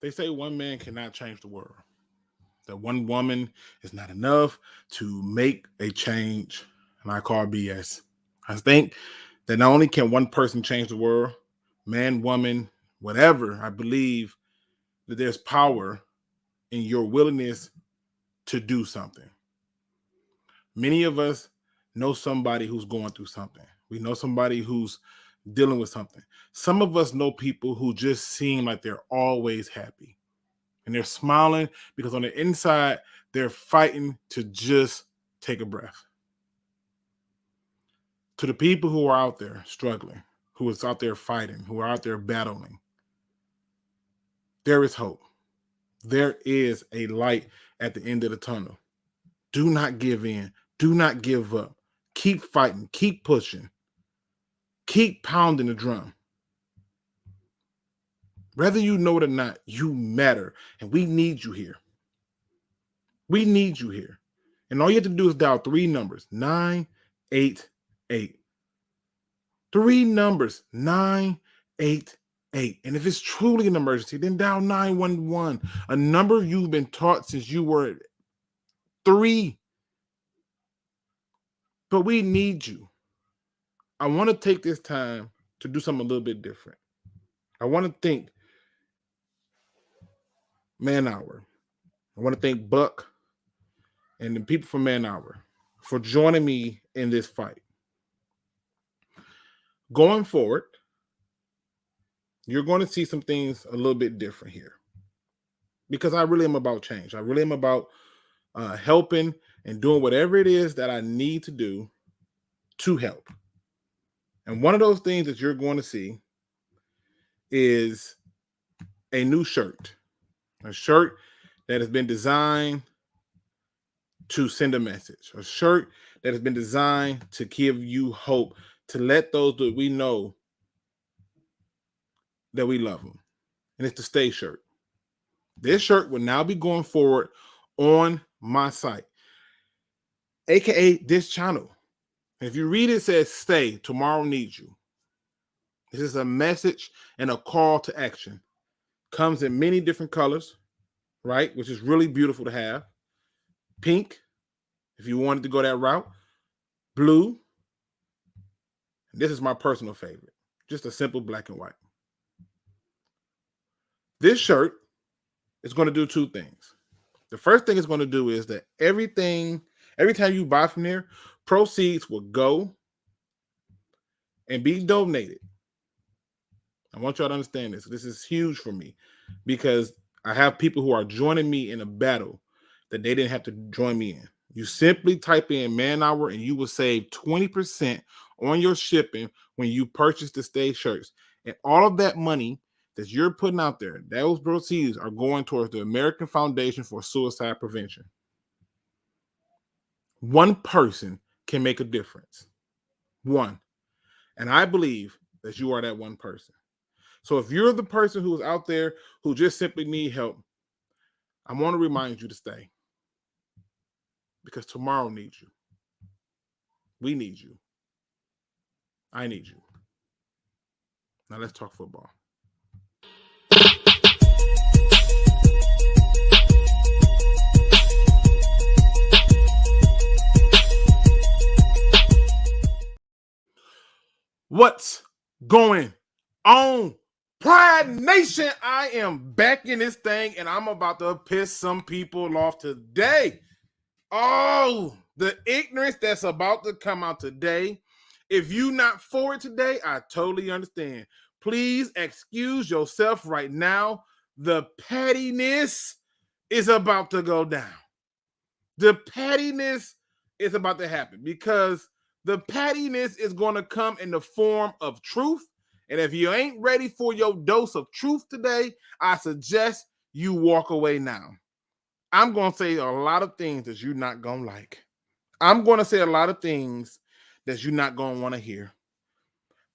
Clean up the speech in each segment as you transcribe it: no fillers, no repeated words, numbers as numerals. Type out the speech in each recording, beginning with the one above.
They say one man cannot change the world. That one woman is not enough to make a change. And I call BS. I think that not only can one person change the world, man, woman, whatever, I believe that there's power in your willingness to do something. Many of us know somebody who's going through something. We know somebody who's dealing with something. Some of us know people who just seem like they're always happy. And they're smiling because on the inside, they're fighting to just take a breath. To the people who are out there struggling, who is out there fighting, who are out there battling, there is hope. There is a light at the end of the tunnel. Do not give in. Do not give up. Keep fighting. Keep pushing. Keep pounding the drum. Whether you know it or not, you matter. And we need you here. We need you here. And all you have to do is dial 3 numbers, 988. 3 numbers, 988. And if it's truly an emergency, then dial 911, a number you've been taught since you were 3. But we need you. I want to take this time to do something a little bit different. I want to thank Man Hour. I want to thank Buck and the people from Man Hour for joining me in this fight. Going forward, you're going to see some things a little bit different here because I really am about change. I really am about helping and doing whatever it is that I need to do to help. And one of those things that you're going to see is a new shirt, a shirt that has been designed to send a message, a shirt that has been designed to give you hope, to let those that we know that we love them. And it's the Stay shirt. This shirt will now be going forward on my site, aka this channel. And if you read it, it says Stay, tomorrow needs you. This is a message and a call to action. Comes in many different colors, right? Which is really beautiful to have. Pink, if you wanted to go that route. Blue. This is my personal favorite. Just a simple black and white. This shirt is going to do 2 things. The first thing it's going to do is that every time you buy from there, proceeds will go and be donated. I want y'all to understand this. This is huge for me because I have people who are joining me in a battle that they didn't have to join me in. You simply type in Man Hour and you will save 20% on your shipping when you purchase the Stay shirts. And all of that money that you're putting out there, those proceeds are going towards the American Foundation for Suicide Prevention. One person can make a difference. One. And I believe that you are that one person. So if you're the person who is out there who just simply need help, I want to remind you to stay. Because tomorrow needs you. We need you. I need you. Now let's talk football. What's going on, Pride Nation? I am back in this thing and I'm about to piss some people off today. Oh, the ignorance that's about to come out today. If you're not for it today, I totally understand. Please excuse yourself right now. The pettiness is about to go down. The pettiness is about to happen because the pettiness is going to come in the form of truth. And if you ain't ready for your dose of truth today, I suggest you walk away now. I'm going to say a lot of things that you're not going to like. I'm going to say a lot of things that you're not going to want to hear.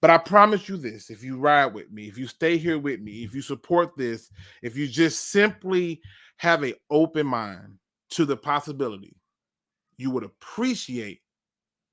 But I promise you this, if you ride with me, if you stay here with me, if you support this, if you just simply have an open mind to the possibility, you would appreciate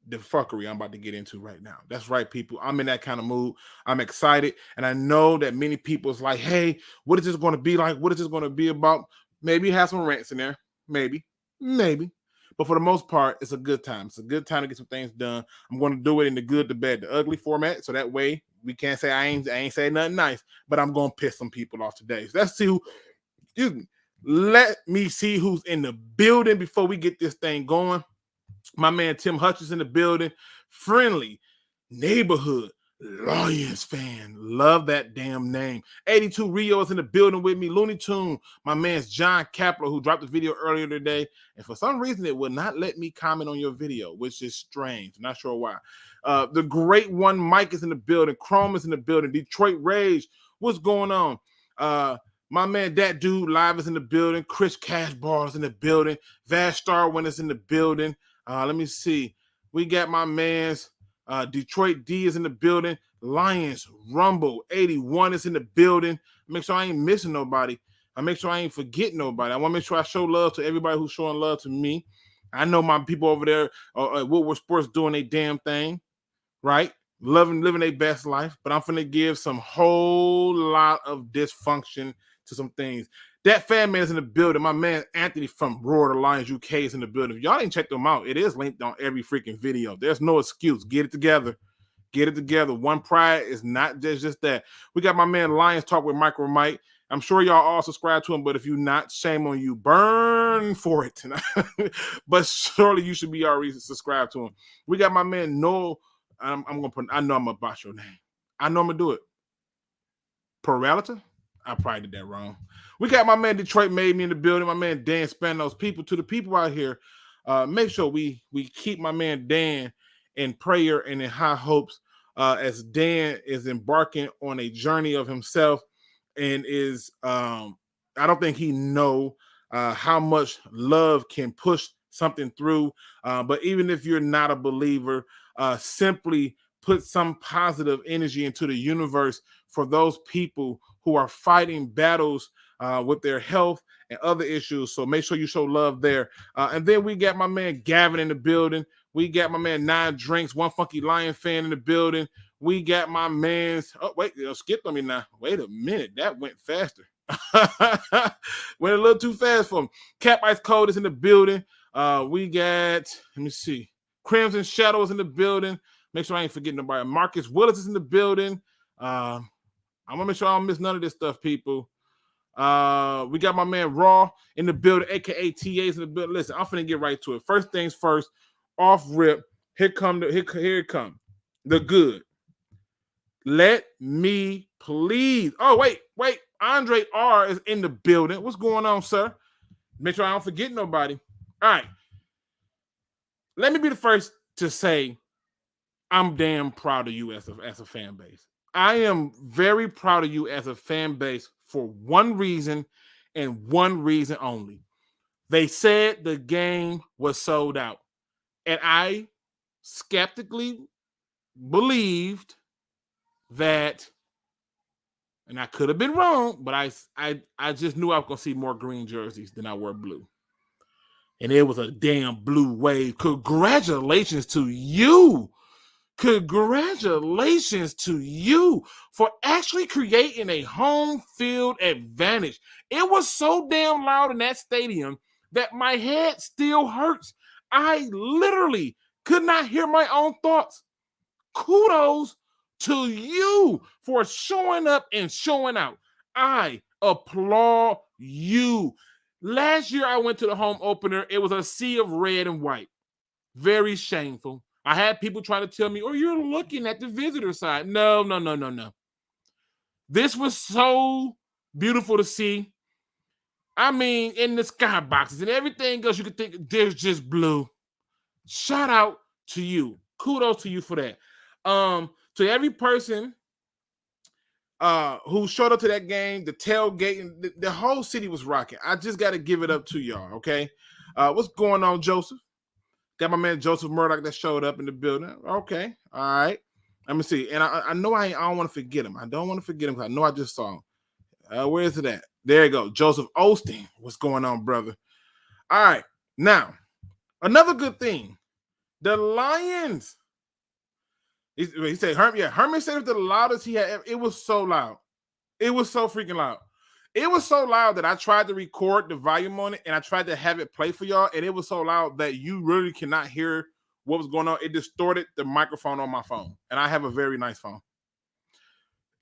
the fuckery I'm about to get into right now. That's right, people. I'm in that kind of mood. I'm excited. And I know that many people's like, hey, what is this going to be like? What is this going to be about? Maybe have some rants in there. Maybe. But for the most part, it's a good time. It's a good time to get some things done. I'm going to do it in the good, the bad, the ugly format. So that way we can't say I ain't saying nothing nice, but I'm going to piss some people off today. So let's see who, excuse me. Let me see who's in the building before we get this thing going. My man Tim Hutchins in the building. Friendly neighborhood Lions fan. Love that damn name. 82 Rio is in the building with me. Looney Tune. My man's Jon Kapler, who dropped the video earlier today. And for some reason, it will not let me comment on your video, which is strange. I'm not sure why. The great one, Mike, is in the building. Chrome is in the building. Detroit Rage. What's going on? My man, that dude live is in the building. Chris Cashball is in the building. Vash Starwin is in the building. Let me see. We got my man's Detroit D is in the building. Lions Rumble 81 is in the building. Make sure I ain't missing nobody. I make sure I ain't forgetting nobody. I want to make sure I show love to everybody who's showing love to me. I know my people over there at Woodward Sports doing their damn thing, right? Living their best life. But I'm finna give some whole lot of dysfunction to some things. That fan man is in the building. My man Anthony from Bordeaux, UK is in the building. If y'all didn't check them out, it is linked on every freaking video. There's no excuse. Get it together. Get it together. One pride is not just that. We got my man Lions Talk with Micro Mike. I'm sure y'all all subscribe to him, but if you're not, shame on you. Burn for it. But surely you should be already subscribed to him. We got my man Noel. I know I'm gonna botch your name. I know I'm gonna do it. Peralta? I probably did that wrong. We got my man Detroit Made Me in the building. My man Dan Spanos. People, to the people out here, make sure we keep my man Dan in prayer and in high hopes as Dan is embarking on a journey of himself and is I don't think he know how much love can push something through. But even if you're not a believer, simply put some positive energy into the universe for those people who are fighting battles with their health and other issues. So make sure you show love there. And then we got my man Gavin in the building. We got my man 9 Drinks, One Funky Lion fan in the building. We got my man's, oh, wait, skipped on me now. Wait a minute. That went faster. Went a little too fast for him. Cap Ice Cold is in the building. We got, let me see, Crimson Shadows in the building. Make sure I ain't forgetting nobody. Marcus Willis is in the building. I'm going to make sure I don't miss none of this stuff, people. We got my man Raw in the building, a.k.a. TA's in the building. Listen, I'm finna get right to it. First things first, off rip. Here it come. The good. Let me please. Oh, wait. Andre R is in the building. What's going on, sir? Make sure I don't forget nobody. All right. Let me be the first to say I'm damn proud of you as a fan base. I am very proud of you as a fan base for one reason and one reason only. They said the game was sold out. And I skeptically believed that, and I could have been wrong, but I just knew I was going to see more green jerseys than I were blue. And it was a damn blue wave. Congratulations to you. Congratulations to you for actually creating a home field advantage. It was so damn loud in that stadium that my head still hurts. I literally could not hear my own thoughts. Kudos to you for showing up and showing out. I applaud you. Last year I went to the home opener. It was a sea of red and white. Very shameful. I had people trying to tell me, oh, you're looking at the visitor side. No. This was so beautiful to see. I mean, in the skyboxes and everything else you could think, there's just blue. Shout out to you. Kudos to you for that. To every person who showed up to that game, the tailgate, and the whole city was rocking. I just got to give it up to y'all, okay? What's going on, Joseph? Got my man Joseph Murdoch that showed up in the building. Okay, all right. Let me see. And I know I don't want to forget him. I don't want to forget him because I know I just saw him. Where is it at? There you go. Joseph Osteen. What's going on, brother? All right. Now, another good thing The Lions. He said, Herman said it the loudest he had ever. It was so loud. It was so freaking loud. It was so loud that I tried to record the volume on it and I tried to have it play for y'all. And it was so loud that you really cannot hear what was going on. It distorted the microphone on my phone. And I have a very nice phone.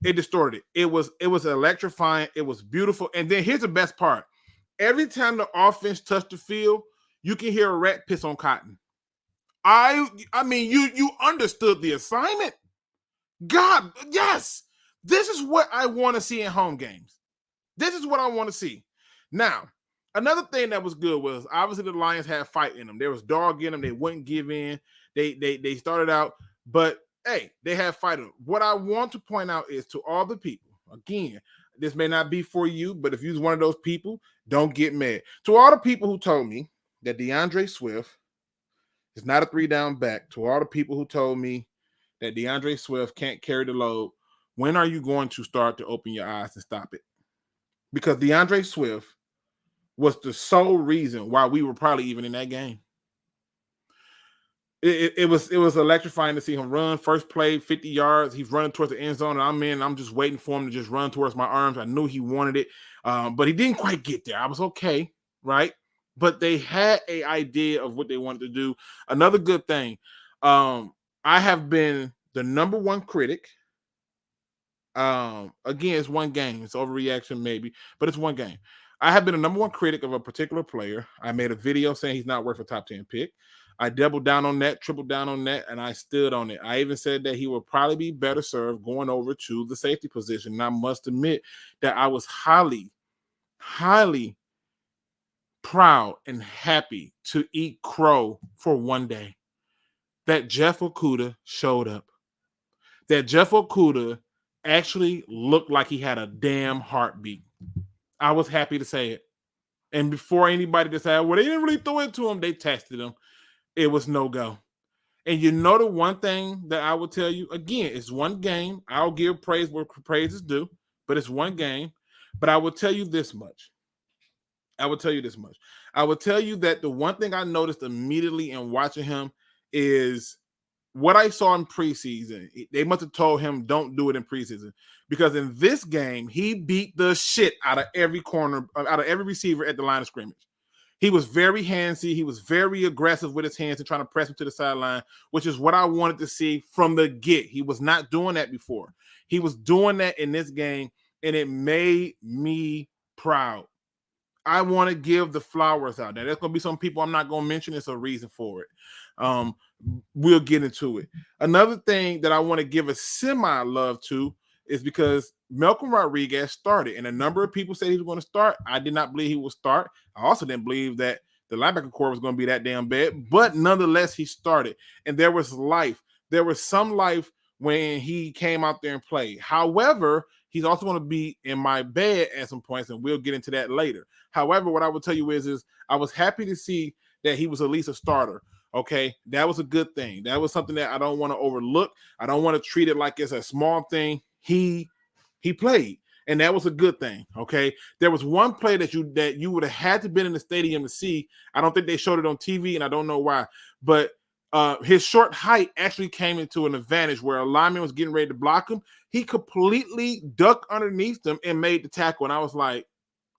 It distorted it. It was electrifying. It was beautiful. And then here's the best part. Every time the offense touched the field, you can hear a rat piss on cotton. I mean, you understood the assignment. God, yes. This is what I want to see in home games. This is what I want to see. Now, another thing that was good was obviously the Lions had fight in them. There was dog in them. They wouldn't give in. They started out, but hey, they had fight in them. What I want to point out is to all the people, again, this may not be for you, but if you're one of those people, don't get mad. To all the people who told me that DeAndre Swift is not a 3-down back, to all the people who told me that DeAndre Swift can't carry the load, when are you going to start to open your eyes and stop it? Because DeAndre Swift was the sole reason why we were probably even in that game. It was electrifying to see him run. First play, 50 yards. He's running towards the end zone, and I'm just waiting for him to just run towards my arms. I knew he wanted it, but he didn't quite get there. I was okay, right? But they had an idea of what they wanted to do. Another good thing, I have been the number one critic. Again, it's one game. It's overreaction maybe, but it's one game. I have been the number one critic of a particular player. I made a video saying he's not worth a top 10 pick. I doubled down on that, tripled down on that, and I stood on it. I even said that he would probably be better served going over to the safety position. And I must admit that I was highly, highly proud and happy to eat crow for one day that Jeff Okudah showed up. That Jeff Okudah actually looked like he had a damn heartbeat. I was happy to say it. And before anybody decided, well, they didn't really throw it to him, they tested him. It was no go. And you know the one thing that I will tell you, again, it's one game. I'll give praise where praise is due, but it's one game. But I will tell you this much. I will tell you that the one thing I noticed immediately in watching him is what I saw in preseason. They must have told him don't do it in preseason, because in this game, he beat the shit out of every corner, out of every receiver at the line of scrimmage. He was very handsy. He was very aggressive with his hands and trying to press him to the sideline, which is what I wanted to see from the get. He was not doing that before. He was doing that in this game, and it made me proud. I want to give the flowers out. Now, there's going to be some people I'm not going to mention. There's a reason for it. We'll get into it. Another thing that I want to give a semi-love to is because Malcolm Rodriguez started, and a number of people said he was going to start. I did not believe he would start. I also didn't believe that the linebacker core was going to be that damn bad, but nonetheless, he started, and there was life. There was some life when he came out there and played. However, he's also going to be in my bed at some points, and we'll get into that later. However, what I will tell you is I was happy to see that he was at least a starter. Okay, that was a good thing. That was something that I don't want to overlook. I don't want to treat it like it's a small thing. He played, and that was a good thing. Okay, there was one play that you would have had to been in the stadium to see. I don't think they showed it on TV, and I don't know why. But his short height actually came into an advantage where a lineman was getting ready to block him. He completely ducked underneath them and made the tackle, and I was like,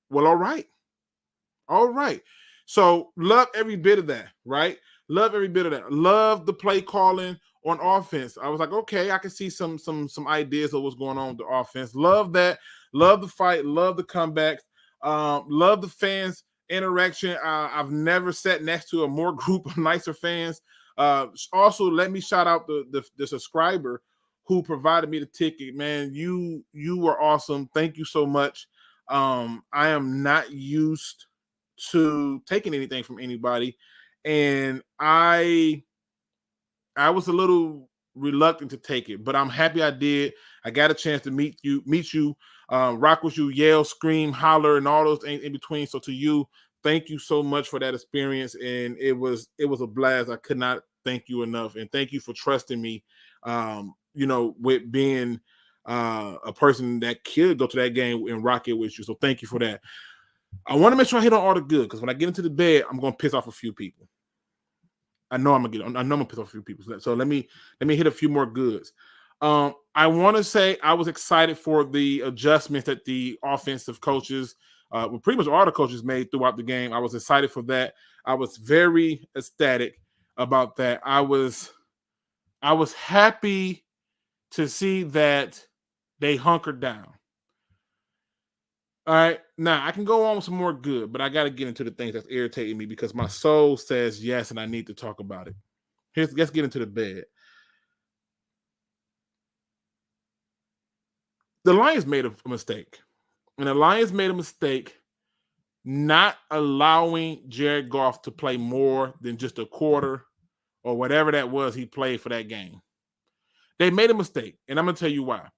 "Well, all right." So love every bit of that, right? Love every bit of that. Love the play calling on offense. I was like, okay, I can see some ideas of what's going on with the offense. Love that. Love the fight. Love the comebacks. Love the fans interaction. I've never sat next to a more group of nicer fans. Also, let me shout out the subscriber who provided me the ticket. Man, you were awesome. Thank you so much. I am not used to taking anything from anybody, and I was a little reluctant to take it, but I'm happy I did. I got a chance to meet you, rock with you, yell, scream, holler, and all those things in between. So to you, thank you so much for that experience, and it was a blast. I could not thank you enough, and thank you for trusting me. With being a person that could go to that game and rock it with you. So thank you for that. I want to make sure I hit on all the good, because when I get into the bed, I'm going to piss off a few people. I know I'm gonna piss off a few people. So let me hit a few more goods. I want to say I was excited for the adjustments that the offensive coaches, pretty much all the coaches made throughout the game. I was excited for that. I was very ecstatic about that. I was happy to see that they hunkered down. All right, now I can go on with some more good, but I got to get into the things that's irritating me because my soul says yes, and I need to talk about it. Let's get into the bed. The Lions made a mistake, and the Lions made a mistake not allowing Jared Goff to play more than just a quarter or whatever that was he played for that game. They made a mistake, and I'm going to tell you why.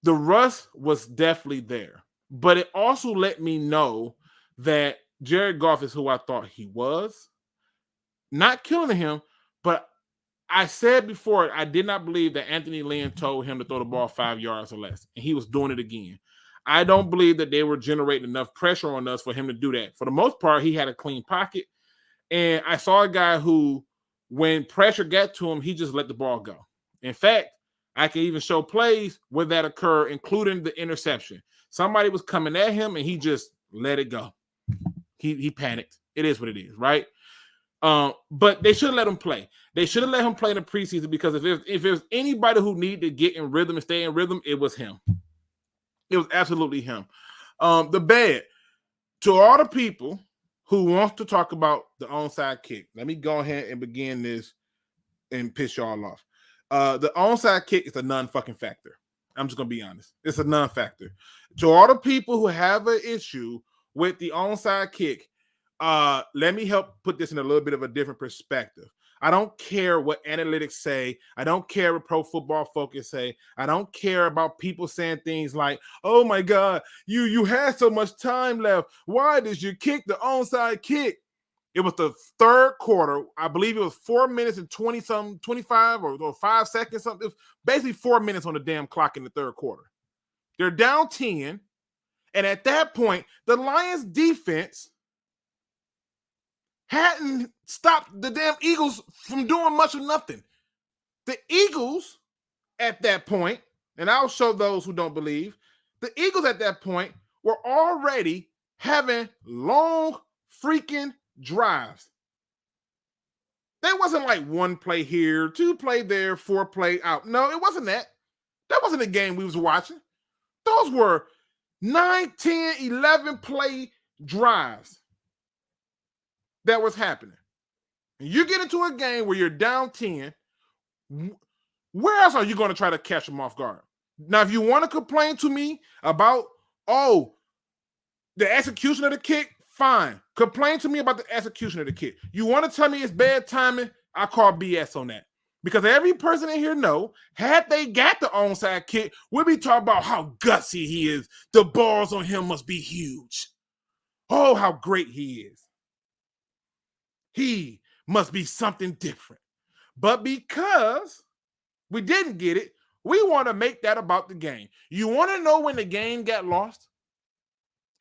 The rust was definitely there, but it also let me know that Jared Goff is who I thought he was. Not killing him, but I said before, I did not believe that Anthony Lynn told him to throw the ball 5 yards or less, and he was doing it again. I don't believe that they were generating enough pressure on us for him to do that. For the most part, he had a clean pocket, and I saw a guy who, when pressure got to him, he just let the ball go. In fact, I can even show plays where that occurred, including the interception. Somebody was coming at him, and he just let it go. He panicked. It is what it is, right? But they should have let him play. They should have let him play in the preseason because if there's anybody who needed to get in rhythm and stay in rhythm, it was him. It was absolutely him. The bad. To all the people who wants to talk about the onside kick, let me go ahead and begin this and piss y'all off. The onside kick is a non-fucking factor. I'm just going to be honest. It's a non-factor. To all the people who have an issue with the onside kick, let me help put this in a little bit of a different perspective. I don't care what analytics say. I don't care what Pro Football Focus say. I don't care about people saying things like, oh my God, you had so much time left. Why did you kick the onside kick? It was the third quarter. I believe it was 4 minutes and 20-something, 25 or 5 seconds, something. It was basically 4 minutes on the damn clock in the third quarter. They're down 10. And at that point, the Lions defense hadn't stopped the damn Eagles from doing much of nothing. The Eagles at that point, and I'll show those who don't believe, the Eagles at that point were already having long freaking drives. There wasn't like 1 play here, 2 play there, 4 play out. No, it wasn't that. That wasn't the game we was watching. Those were 9, 10, 11 play drives that was happening. And you get into a game where you're down 10, where else are you going to try to catch them off guard? Now, if you want to complain to me about, the execution of the kick, fine. Complain to me about the execution of the kick. You want to tell me it's bad timing? I call BS on that. Because every person in here know, had they got the onside kick, we'll be talking about how gutsy he is. The balls on him must be huge. Oh, how great he is. He must be something different. But because we didn't get it, we want to make that about the game. You want to know when the game got lost?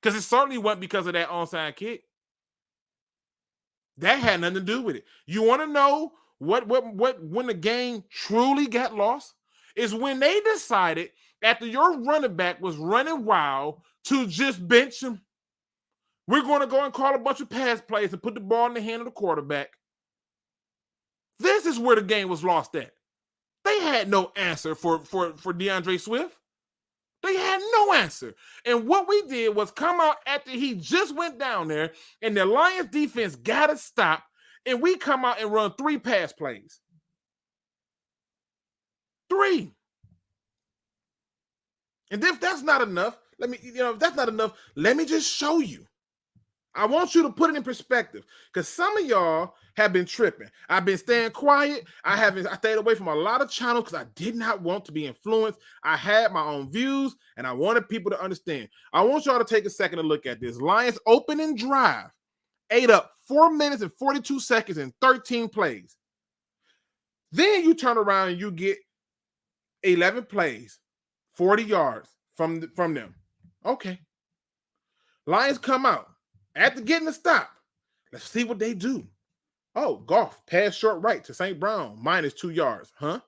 Because it certainly wasn't because of that onside kick. That had nothing to do with it. You want to know what when the game truly got lost? Is when they decided after your running back was running wild to just bench him. We're going to go and call a bunch of pass plays and put the ball in the hand of the quarterback. This is where the game was lost at. They had no answer for DeAndre Swift. They had no answer. And what we did was come out after he just went down there and the Lions defense got to stop, and we come out and run 3 pass plays. 3. And if that's not enough, let me just show you. I want you to put it in perspective because some of y'all have been tripping. I've been staying quiet. I stayed away from a lot of channels because I did not want to be influenced. I had my own views and I wanted people to understand. I want y'all to take a second to look at this. Lions opening drive ate up 4 minutes and 42 seconds and 13 plays. Then you turn around and you get 11 plays, 40 yards from them. Okay. Lions come out. After getting a stop, let's see what they do. Oh, Goff, pass short right to St. Brown, minus 2 yards. Huh?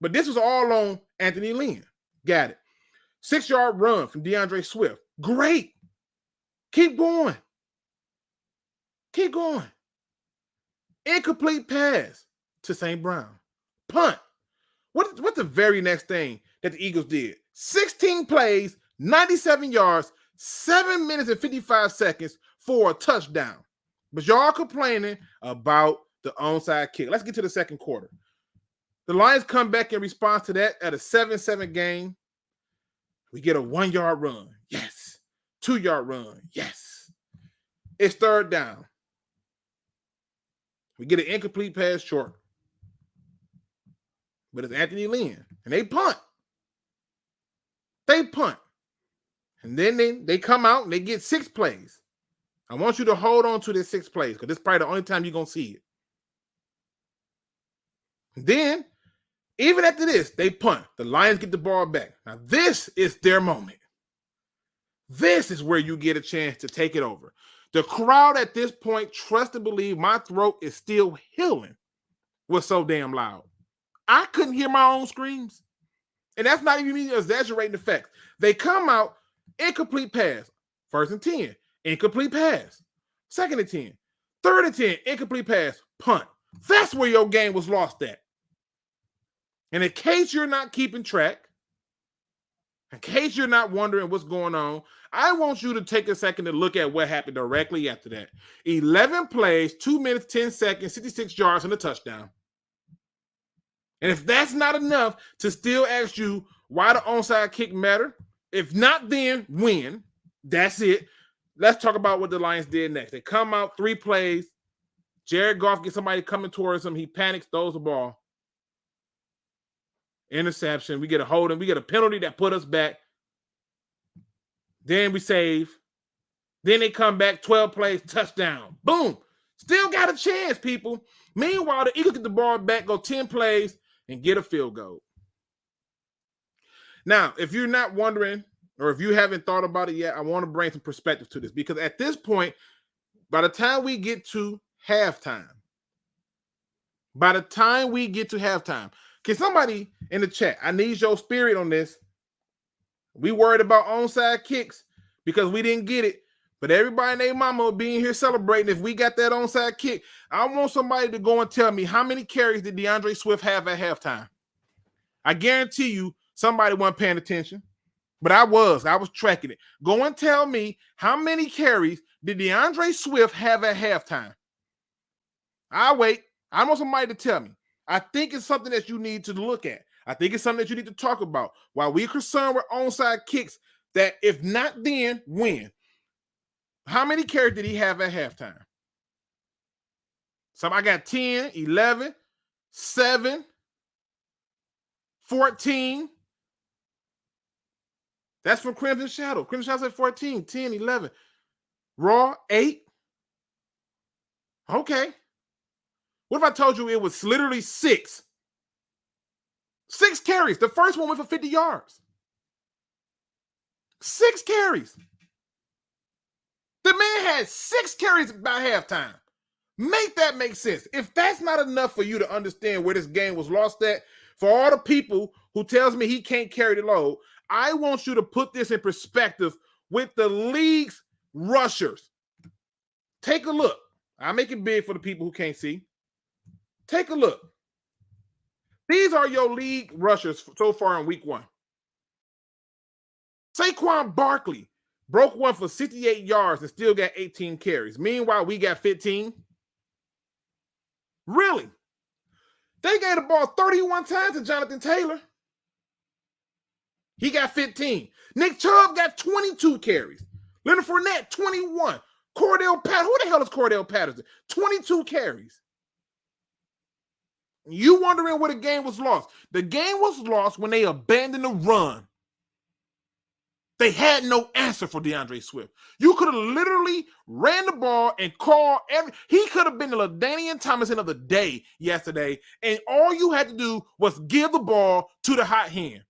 But this was all on Anthony Lynn. Got it. 6-yard run from DeAndre Swift. Great. Keep going. Keep going. Incomplete pass to St. Brown. Punt. What's the very next thing that the Eagles did? 16 plays, 97 yards, 7 minutes and 55 seconds for a touchdown. But y'all complaining about the onside kick. Let's get to the second quarter. The Lions come back in response to that at a 7-7 game. We get a 1-yard run. Yes. 2-yard run. Yes. It's third down. We get an incomplete pass short. But it's Anthony Lynn. And they punt. They punt. And then they come out and they get 6 plays. I want you to hold on to this 6 plays because this is probably the only time you're going to see it. And then, even after this, they punt. The Lions get the ball back. Now, this is their moment. This is where you get a chance to take it over. The crowd at this point, trust and believe, my throat is still healing, was so damn loud. I couldn't hear my own screams. And that's not even me exaggerating the facts. They come out, incomplete pass. 1st and 10, incomplete pass. 2nd and 10, 3rd and 10, incomplete pass, punt. That's where your game was lost at. And in case you're not keeping track, in case you're not wondering what's going on, I want you to take a second to look at what happened directly after that. 11 plays, 2 minutes, 10 seconds, 66 yards, and a touchdown. And if that's not enough to still ask you why the onside kick matter, if not then, when, that's it. Let's talk about what the Lions did next. They come out, 3 plays. Jared Goff gets somebody coming towards him. He panics, throws the ball. Interception. We get a holding. We get a penalty that put us back. Then we save. Then they come back, 12 plays, touchdown. Boom. Still got a chance, people. Meanwhile, the Eagles get the ball back, go 10 plays, and get a field goal. Now, if you're not wondering, or if you haven't thought about it yet, I want to bring some perspective to this. Because at this point, by the time we get to halftime, can somebody in the chat, I need your spirit on this. We worried about onside kicks because we didn't get it. But everybody and their mama being here celebrating if we got that onside kick. I want somebody to go and tell me how many carries did DeAndre Swift have at halftime. I guarantee you somebody wasn't paying attention. But I was tracking it. Go and tell me how many carries did DeAndre Swift have at halftime. I'll wait. I want somebody to tell me. I think it's something that you need to look at. I think it's something that you need to talk about. While we're concerned with onside kicks, that if not then, when? How many carries did he have at halftime? So I got 10, 11, 7, 14. That's from Crimson Shadow. Crimson Shadow said 14, 10, 11. Raw, 8. Okay. What if I told you it was literally 6? 6 carries. The first one went for 50 yards. 6 carries. The man had 6 carries by halftime. Make that make sense. If that's not enough for you to understand where this game was lost at, for all the people who tells me he can't carry the load, I want you to put this in perspective with the league's rushers. Take a look. I'll make it big for the people who can't see. Take a look. These are your league rushers so far in week 1. Saquon Barkley broke one for 68 yards and still got 18 carries. Meanwhile, we got 15. Really? They gave the ball 31 times to Jonathan Taylor. He got 15. Nick Chubb got 22 carries. Leonard Fournette, 21. Cordell Patterson. Who the hell is Cordell Patterson? 22 carries. You wondering where the game was lost. The game was lost when they abandoned the run. They had no answer for DeAndre Swift. You could have literally ran the ball and called he could have been the LaDainian Tomlinson of the day yesterday, and all you had to do was give the ball to the hot hand.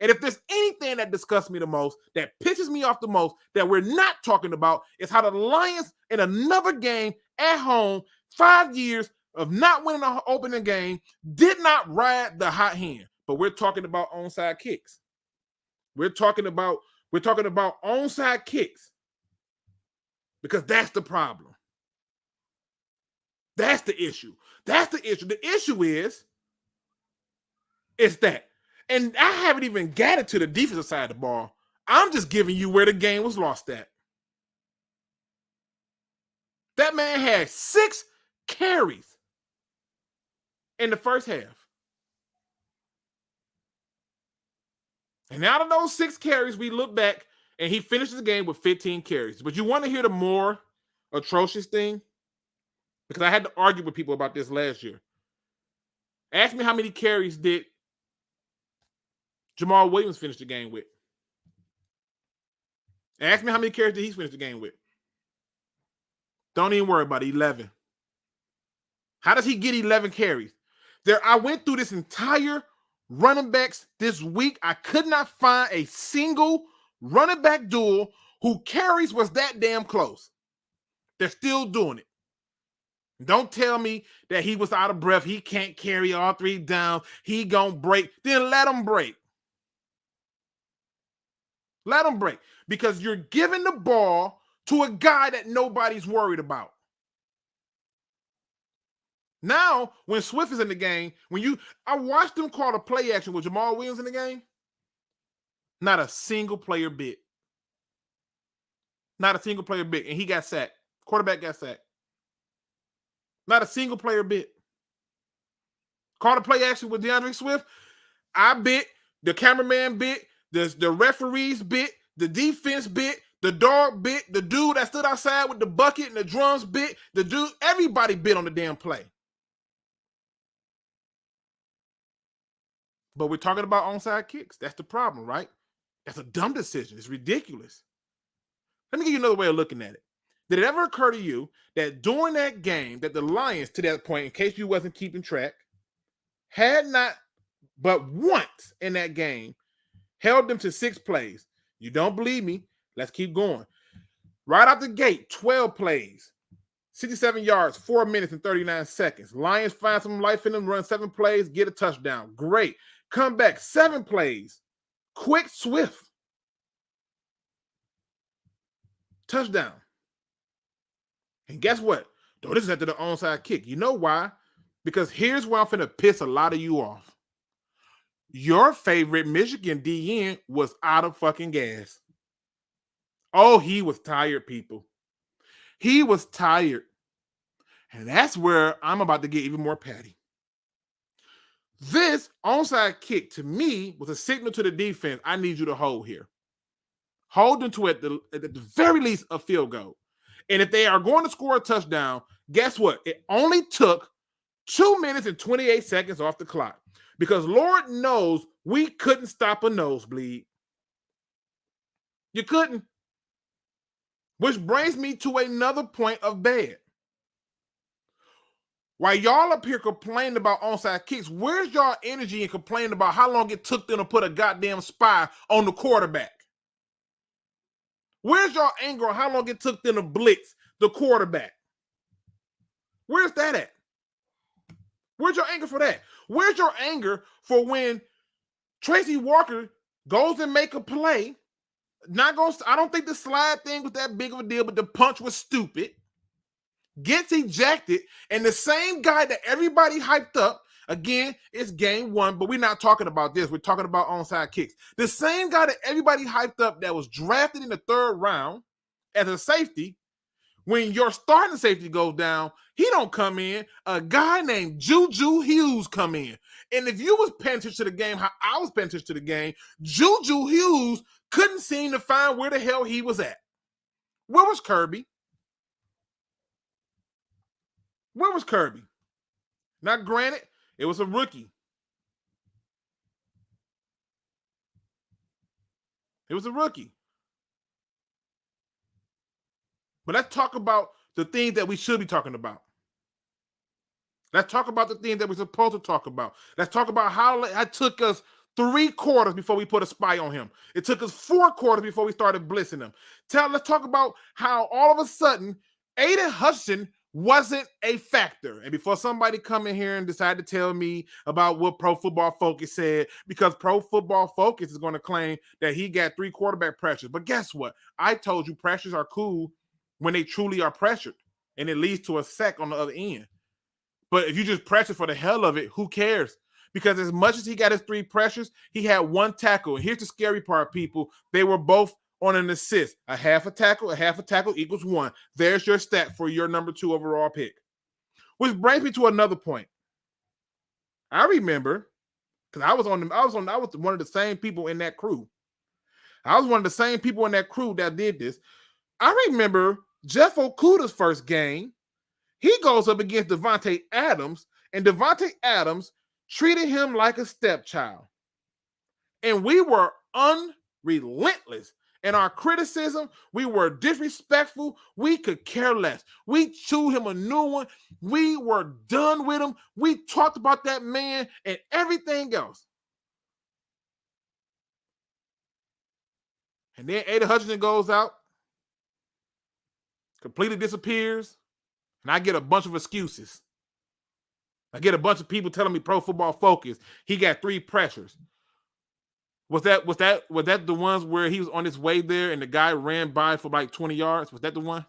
And if there's anything that disgusts me the most, that pisses me off the most, that we're not talking about, is how the Lions in another game at home, 5 years of not winning an opening game, did not ride the hot hand. But we're talking about onside kicks. We're talking about onside kicks. Because that's the problem. That's the issue. That's the issue. The issue is that. And I haven't even gathered to the defensive side of the ball. I'm just giving you where the game was lost at. That man had 6 carries in the first half. And out of those 6 carries, we look back and he finishes the game with 15 carries. But you want to hear the more atrocious thing? Because I had to argue with people about this last year. Ask me how many carries did Jamal Williams finish the game with. Ask me how many carries did he finish the game with. Don't even worry about it. 11. How does he get 11 carries? I went through this entire running backs this week. I could not find a single running back duel who carries was that damn close. They're still doing it. Don't tell me that he was out of breath. He can't carry all 3 downs. He gonna break. Then let him break. Let him break. Because you're giving the ball to a guy that nobody's worried about. Now, when Swift is in the game, I watched them call a play action with Jamal Williams in the game. Not a single player bit. Not a single player bit. And he got sacked. Quarterback got sacked. Not a single player bit. Call a play action with DeAndre Swift. I bit. The cameraman bit. The referees bit. The defense bit. The dog bit. The dude that stood outside with the bucket and the drums bit. Everybody bit on the damn play. But we're talking about onside kicks. That's the problem, right? That's a dumb decision. It's ridiculous. Let me give you another way of looking at it. Did it ever occur to you that during that game, that the Lions, to that point, in case you wasn't keeping track, had not but once in that game held them to 6 plays? You don't believe me? Let's keep going. Right out the gate, 12 plays, 67 yards, 4 minutes and 39 seconds. Lions find some life in them, run 7 plays, get a touchdown. Great. Come back, 7 plays. Quick, swift. Touchdown. And guess what? Though this is after the onside kick. You know why? Because here's where I'm finna piss a lot of you off. Your favorite Michigan DN was out of fucking gas. Oh, he was tired, people. He was tired. And that's where I'm about to get even more patty. This onside kick, to me, was a signal to the defense. I need you to hold here. Hold them to, at the very least, a field goal. And if they are going to score a touchdown, guess what? It only took 2 minutes and 28 seconds off the clock. Because Lord knows we couldn't stop a nosebleed. You couldn't. Which brings me to another point of bad. While y'all up here complaining about onside kicks, where's y'all energy in complaining about how long it took them to put a goddamn spy on the quarterback? Where's y'all anger on how long it took them to blitz the quarterback? Where's that at? Where's your anger for that? Where's your anger for when Tracy Walker goes and make a play? I don't think the slide thing was that big of a deal, but the punch was stupid. Gets ejected, and the same guy that everybody hyped up, again, it's game 1, but we're not talking about this. We're talking about onside kicks. The same guy that everybody hyped up that was drafted in the 3rd round as a safety, when your starting safety goes down, he don't come in. A guy named Juju Hughes come in. And if you was paying attention to the game, how I was paying attention to the game, Juju Hughes couldn't seem to find where the hell he was at. Where was Kirby? Where was Kirby? Now, granted, it was a rookie. It was a rookie. But let's talk about the things that we should be talking about. Let's talk about the things that we're supposed to talk about. Let's talk about how it took us 3 quarters before we put a spy on him. It took us 4 quarters before we started blitzing him. Let's talk about how all of a sudden Aiden Hutchinson wasn't a factor. And before somebody come in here and decide to tell me about what Pro Football Focus said, because Pro Football Focus is going to claim that he got 3 quarterback pressures. But guess what? I told you pressures are cool when they truly are pressured, and it leads to a sack on the other end. But if you just pressure for the hell of it, who cares? Because as much as he got his 3 pressures, he had 1 tackle. And here's the scary part, people. They were both on an assist. A half a tackle equals 1. There's your stat for your number 2 overall pick. Which brings me to another point. I remember, because I was one of the same people in that crew. I was one of the same people in that crew that did this. I remember Jeff Okudah's first game. He goes up against Devontae Adams, and Devontae Adams treated him like a stepchild. And we were unrelentless in our criticism. We were disrespectful. We could care less. We chewed him a new one. We were done with him. We talked about that man and everything else. And then Aiden Hutchinson goes out, completely disappears, and I get a bunch of excuses. I get a bunch of people telling me Pro Football Focus, he got 3 pressures. Was that the ones where he was on his way there and the guy ran by for like 20 yards? Was that the one?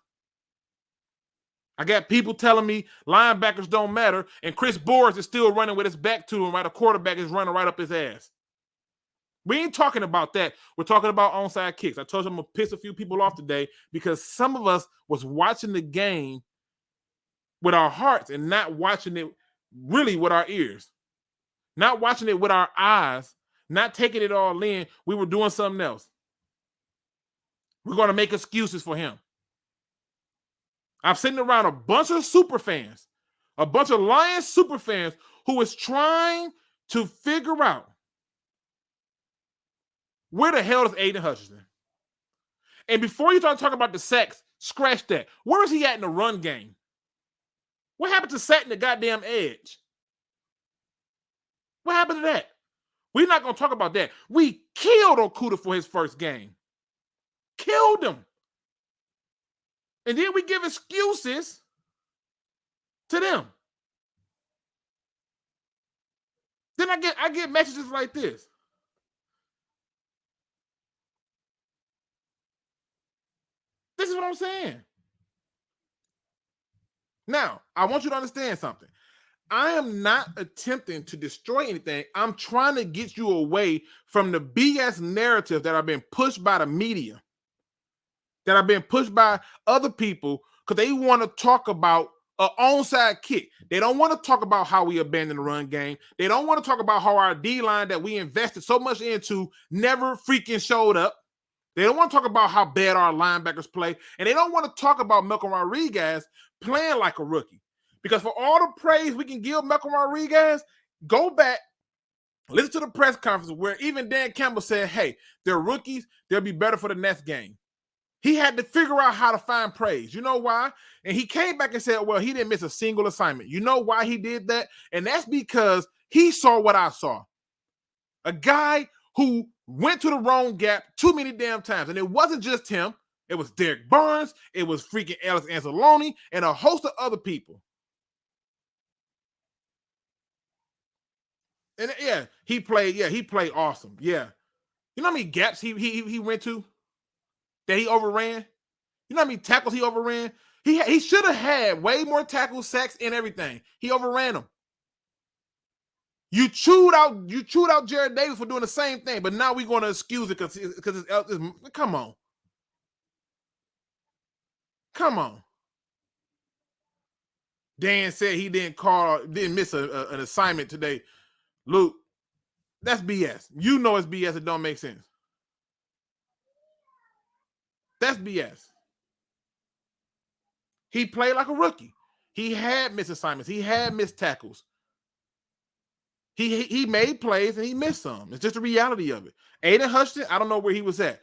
I got people telling me linebackers don't matter, and Chris Boris is still running with his back to him while the quarterback is running right up his ass. We ain't talking about that. We're talking about onside kicks. I told you I'm going to piss a few people off today because some of us was watching the game with our hearts and not watching it really with our ears. Not watching it with our eyes, not taking it all in. We were doing something else. We're going to make excuses for him. I'm sitting around a bunch of super fans, a bunch of Lions super fans who is trying to figure out where the hell is Aiden Hutchinson? And before you start talking about the sacks, scratch that. Where is he at in the run game? What happened to setting the goddamn edge? What happened to that? We're not going to talk about that. We killed Okudah for his first game. Killed him. And then we give excuses to them. Then I get messages like this. This is what I'm saying. Now, I want you to understand something. I am not attempting to destroy anything. I'm trying to get you away from the BS narrative that have been pushed by the media, that have been pushed by other people, because they want to talk about an onside kick. They don't want to talk about how we abandoned the run game. They don't want to talk about how our D-line that we invested so much into never freaking showed up. They don't want to talk about how bad our linebackers play. And they don't want to talk about Malcolm Rodriguez playing like a rookie. Because for all the praise we can give Malcolm Rodriguez, go back, listen to the press conference where even Dan Campbell said, hey, they're rookies. They'll be better for the next game. He had to figure out how to find praise. You know why? And he came back and said, well, he didn't miss a single assignment. You know why he did that? And that's because he saw what I saw. A guy who went to the wrong gap too many damn times. And it wasn't just him. It was Derek Barnes. It was freaking Alex Anzalone and a host of other people. And yeah, he played awesome. Yeah. You know how many gaps he went to that he overran? You know how many tackles he overran? He should have had way more tackles, sacks, and everything. He overran them. You chewed out Jared Davis for doing the same thing, but now we're going to excuse it because it's come on. Come on. Dan said he didn't miss an assignment today. Luke, that's BS. You know it's BS. It don't make sense. That's BS. He played like a rookie. He had missed assignments. He had missed tackles. He made plays and he missed some. It's just the reality of it. Aiden Hutchinson, I don't know where he was at.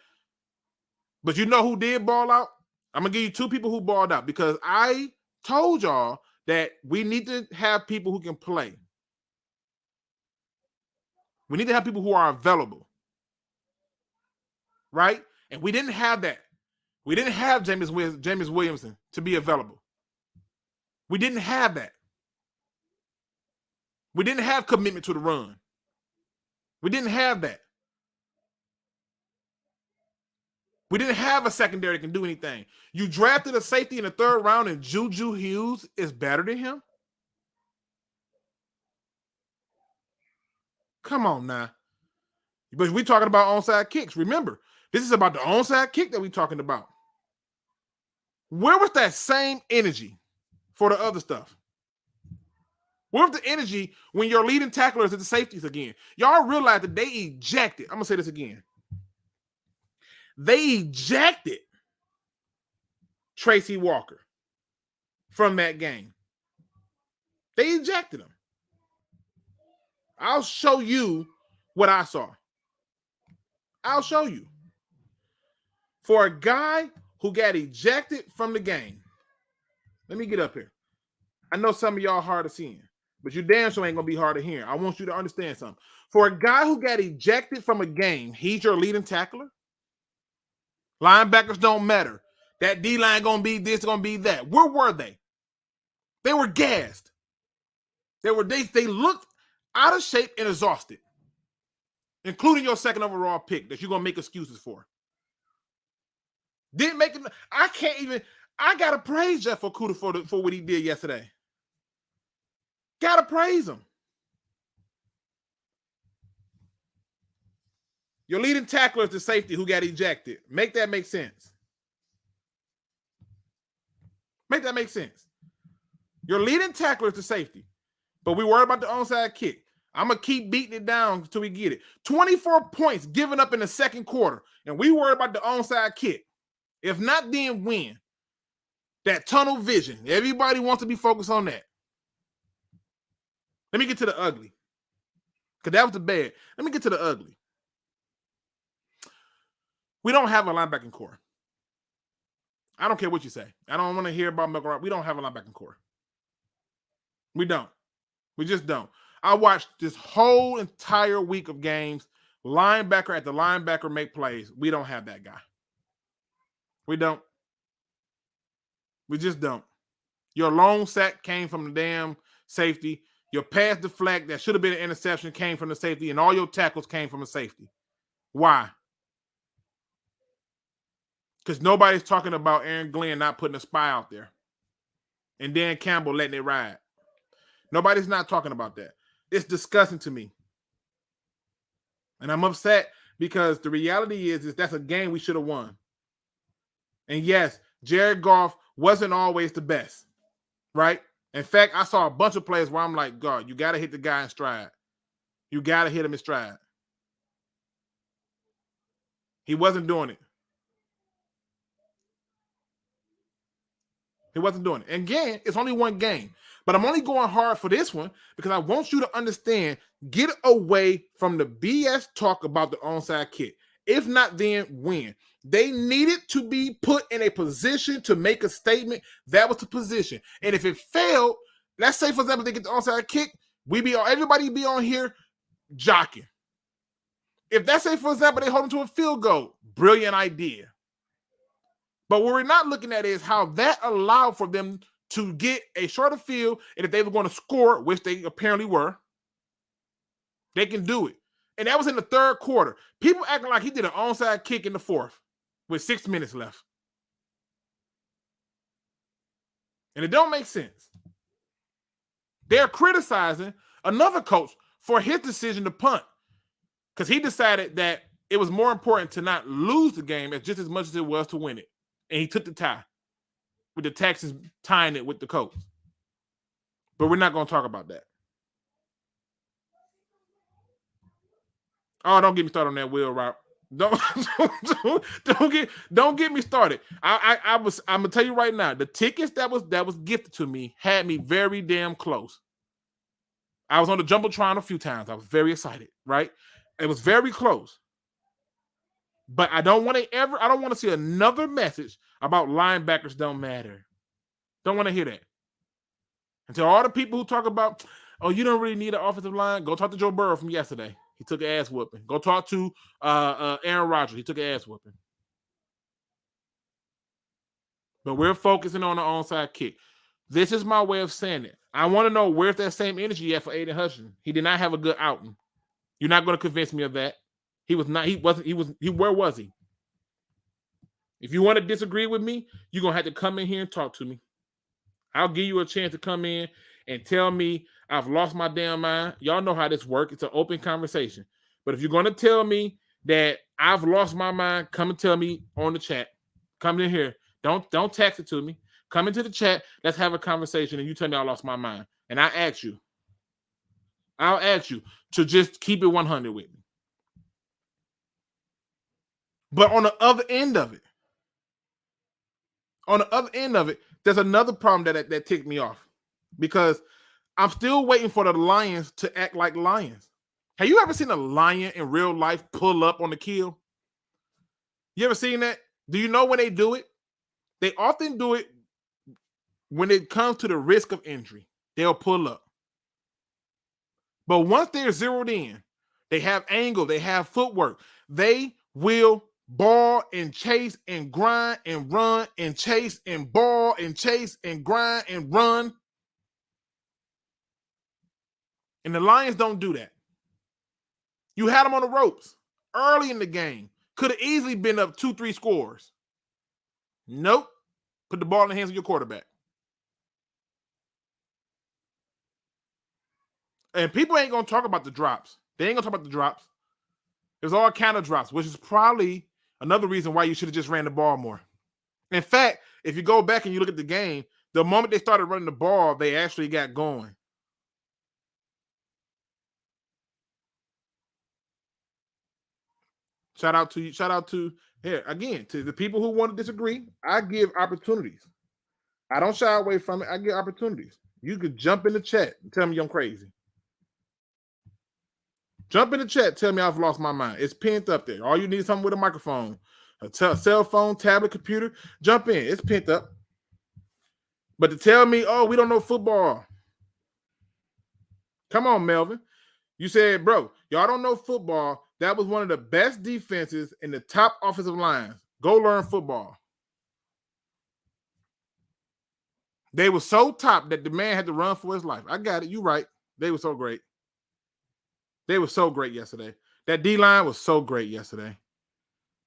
But you know who did ball out? I'm going to give you 2 people who balled out because I told y'all that we need to have people who can play. We need to have people who are available, right? And we didn't have that. We didn't have James Williamson to be available. We didn't have that. We didn't have commitment to the run. We didn't have that. We didn't have a secondary that can do anything. You drafted a safety in the 3rd round and Juju Hughes is better than him? Come on now. But we're talking about onside kicks. Remember, this is about the onside kick that we're talking about. Where was that same energy for the other stuff? Where was the energy when your leading tackler is at the safeties again? Y'all realize that they ejected. I'm going to say this again. They ejected Tracy Walker from that game. They ejected him. I'll show you what I saw. I'll show you. For a guy who got ejected from the game, let me get up here. I know some of y'all hard of seeing, but you damn sure ain't going to be hard of hearing. I want you to understand something. For a guy who got ejected from a game, he's your leading tackler. Linebackers don't matter. That D-line going to be this, going to be that. Where were they? They were gassed. They looked out of shape and exhausted, including your 2nd overall pick that you're going to make excuses for. Didn't make it. I got to praise Jeff Okudah for what he did yesterday. Got to praise him. Your leading tackler is the safety who got ejected. Make that make sense. Make that make sense. Your leading tackler is the safety. But we worry about the onside kick. I'm going to keep beating it down until we get it. 24 points given up in the 2nd quarter. And we worry about the onside kick. If not, then win. That tunnel vision. Everybody wants to be focused on that. Let me get to the ugly. Because that was the bad. Let me get to the ugly. We don't have a linebacking core. I don't care what you say. I don't want to hear about McGraw. We don't have a linebacking core. We don't. We just don't. I watched this whole entire week of games, linebacker at the linebacker make plays. We don't have that guy. We don't. We just don't. Your long sack came from the damn safety. Your pass deflect that should have been an interception came from the safety, and all your tackles came from the safety. Why? Because nobody's talking about Aaron Glenn not putting a spy out there and Dan Campbell letting it ride. Nobody's not talking about that. It's disgusting to me. And I'm upset because the reality is that's a game we should have won. And yes, Jared Goff wasn't always the best, right? In fact, I saw a bunch of plays where I'm like, God, you got to hit the guy in stride. You got to hit him in stride. He wasn't doing it. He wasn't doing it. And again, it's only one game. But I'm only going hard for this one because I want you to understand, get away from the BS talk about the onside kick. If not, then win. They needed to be put in a position to make a statement. That was the position. And if it failed, let's say, for example, they get the onside kick, everybody be on here jockeying. If that's, say, for example, they hold them to a field goal, brilliant idea. But what we're not looking at is how that allowed for them to get a shorter field, and if they were going to score, which they apparently were, they can do it. And that was in the 3rd quarter. People acting like he did an onside kick in the 4th with 6 minutes left. And it don't make sense. They're criticizing another coach for his decision to punt because he decided that it was more important to not lose the game as just as much as it was to win it. And he took the tie with the Texans tying it with the Colts. But we're not going to talk about that. Oh, don't get me started on that wheel route. Don't get me started. I'm gonna tell you right now, the tickets that was gifted to me had me very damn close. I was on the Jumbotron a few times. I was very excited, right? It was very close. But I don't want to see another message about linebackers don't matter. Don't want to hear that. And to all the people who talk about, oh, you don't really need an offensive line, go talk to Joe Burrow from yesterday. He took an ass whooping. Go talk to Aaron Rodgers. He took an ass whooping. But we're focusing on the onside kick. This is my way of saying it. I want to know where's that same energy at for Aiden Hutchinson. He did not have a good outing. You're not going to convince me of that. He was not. He wasn't. He was. Where was he? If you want to disagree with me, you're going to have to come in here and talk to me. I'll give you a chance to come in and tell me I've lost my damn mind. Y'all know how this works. It's an open conversation. But if you're going to tell me that I've lost my mind, come and tell me on the chat. Come in here. Don't text it to me. Come into the chat. Let's have a conversation, and you tell me I lost my mind. And I'll ask you to just keep it 100 with me. But on the other end of it, there's another problem that ticked me off, because I'm still waiting for the Lions to act like lions. Have you ever seen a lion in real life pull up on the kill? You ever seen that? Do you know when they do it? They often do it when it comes to the risk of injury. They'll pull up. But once they're zeroed in, they have angle, they have footwork, they will ball and chase and grind and run and chase and ball and chase and grind and run. And the Lions don't do that. You had them on the ropes early in the game. Could have easily been up 2-3 scores. Nope. Put the ball in the hands of your quarterback. And people ain't going to talk about the drops. They ain't going to talk about the drops. There's all kind of drops, which is probably another reason why you should have just ran the ball more. In fact, if you go back and you look at the game, the moment they started running the ball, they actually got going. Shout out to here again to the people who want to disagree. I give opportunities. I don't shy away from it. I give opportunities. You could jump in the chat and tell me I'm crazy. Jump in the chat, tell me I've lost my mind. It's pinned up there. All you need is something with a microphone, a cell phone, tablet, computer. Jump in. It's pinned up. But to tell me, oh, we don't know football. Come on, Melvin. You said, bro, y'all don't know football. That was one of the best defenses in the top offensive lines. Go learn football. They were so top that the man had to run for his life. I got it. You right. They were so great. They were so great yesterday. That D-line was so great yesterday.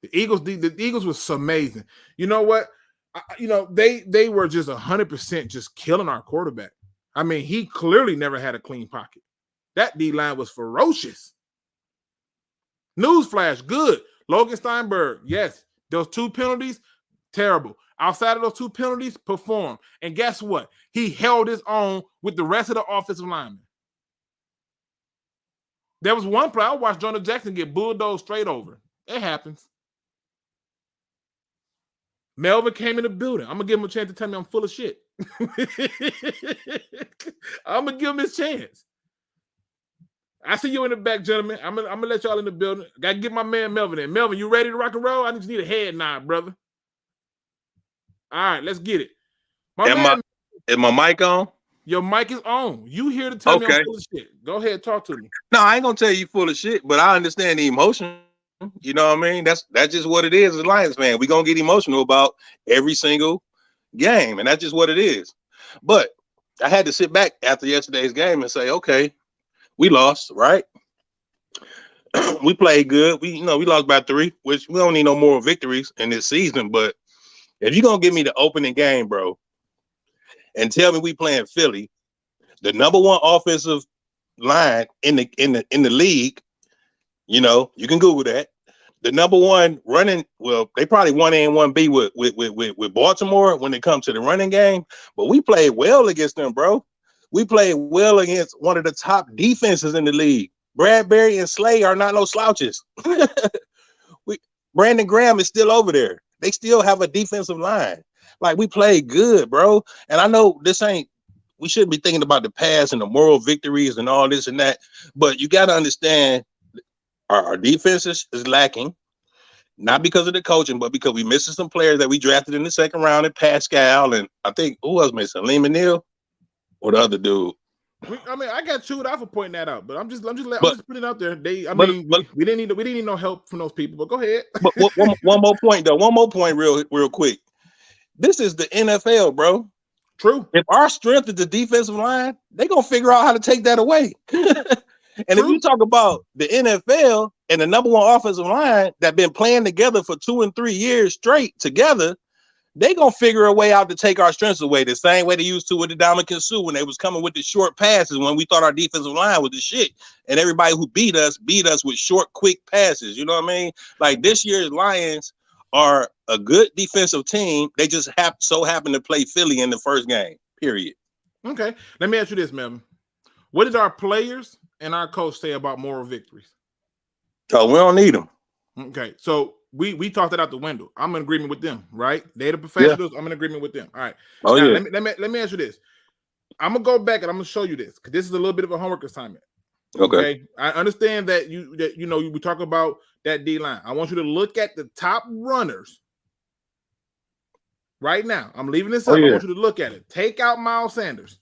The Eagles was amazing. You know what? They were just 100% just killing our quarterback. I mean, he clearly never had a clean pocket. That D-line was ferocious. Newsflash, good. Logan Steinberg, yes. Those 2 penalties, terrible. Outside of those 2 penalties, performed. And guess what? He held his own with the rest of the offensive linemen. There was one play I watched Jonah Jackson get bulldozed straight over. It happens. Melvin came in the building. I'm going to give him a chance to tell me I'm full of shit. I'm going to give him his chance. I see you in the back, gentlemen. I'm gonna let y'all in the building. Got to get my man Melvin in. Melvin, you ready to rock and roll? I just need a head nod, brother. All right, let's get it. Is my mic on? Your mic is on. You here to tell me I'm full of shit. Go ahead, talk to me. No, I ain't gonna tell you full of shit, but I understand the emotion. You know what I mean? That's just what it is as a Lions fan. We're gonna get emotional about every single game, and that's just what it is. But I had to sit back after yesterday's game and say, okay, we lost, right? We played good. We lost by 3, which we don't need no more victories in this season. But if you're gonna give me the opening game, bro, and tell me we playing Philly, the number 1 offensive line in the league, you can Google that. The number 1 running, well, they probably 1A and 1B with Baltimore when it comes to the running game, but we played well against them, bro. We played well against one of the top defenses in the league. Bradbury and Slay are not no slouches. Brandon Graham is still over there. They still have a defensive line. Like, we played good, bro. And I know we shouldn't be thinking about the past and the moral victories and all this and that, but you got to understand our defense is lacking, not because of the coaching, but because we missing some players that we drafted in the 2nd round, and Pascal, and I think, who else missing? Lehman Neal or the other dude? I got chewed out for pointing that out, but I'm just putting it out there. We didn't need no help from those people. But go ahead. But one more point though. One more point, real quick. This is the NFL, bro. True. If our strength is the defensive line, they're gonna figure out how to take that away. And if you talk about the NFL and the number one offensive line that been playing together for 2 and 3 years straight together, they gonna figure a way out to take our strengths away the same way they used to with the Dominican Sue when they was coming with the short passes when we thought our defensive line was the shit. And everybody who beat us with short, quick passes. You know what I mean? Like this year's Lions are a good defensive team. They just happen to play Philly in the first game, period. Okay. Let me ask you this, Melvin. What did our players and our coach say about moral victories? Oh, we don't need them. Okay. So we talked it out the window. I'm in agreement with them, right? They're the professionals. Yeah. I'm in agreement with them. All right. Oh, now, yeah. Let me ask you this. I'm gonna go back and I'm gonna show you this because this is a little bit of a homework assignment. Okay. I understand that we talk about that D line. I want you to look at the top runners right now. I'm leaving this up. Oh, yeah. I want you to look at it. Take out Miles Sanders.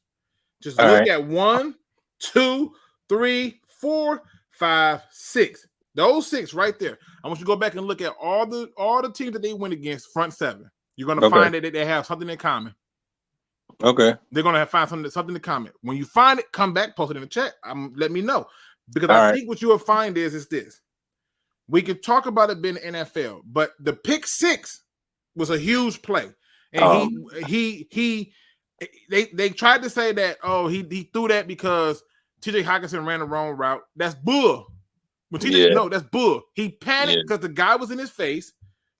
Just look at 1, 2, 3, 4, 5, 6. Those 6 right there. I want you to go back and look at all the teams that they went against front 7. You're gonna find that they have something in common. Okay. They're gonna find something in common. When you find it, come back, post it in the chat. Let me know. Because I think what you will find is this. We can talk about it being the NFL, but the pick 6 was a huge play. And they tried to say that, he threw that because TJ Hockenson ran the wrong route. That's bull. No, that's bull. He panicked because the guy was in his face.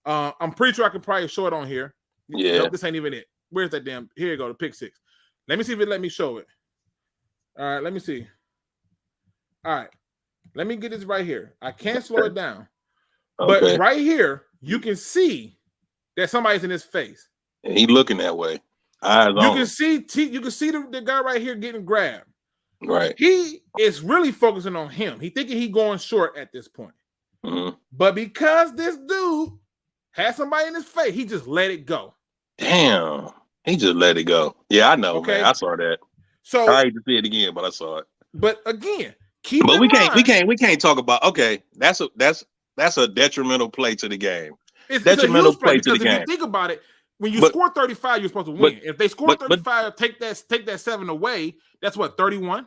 I'm pretty sure I can probably show it on here. Yeah. No, this ain't even it. Where's that damn? Here you go, the pick 6. Let me see if it let me show it. All right, let me see. All right, let me get this right here. I can't slow it down. But right here, you can see that somebody's in his face. And he looking that way. You can see the guy right here getting grabbed. Right. He is really focusing on him. He thinking he going short at this point. Mm-hmm. But because this dude had somebody in his face, he just let it go. Damn. He just let it go. Yeah, I know, man. I saw that. So I hate to see it again, but I saw it. But again, we can't talk about that's a detrimental play to the game. It's detrimental play to the game. If you think about it, when you score 35, you're supposed to win. If they score 35, take that 7 away, that's what, 31?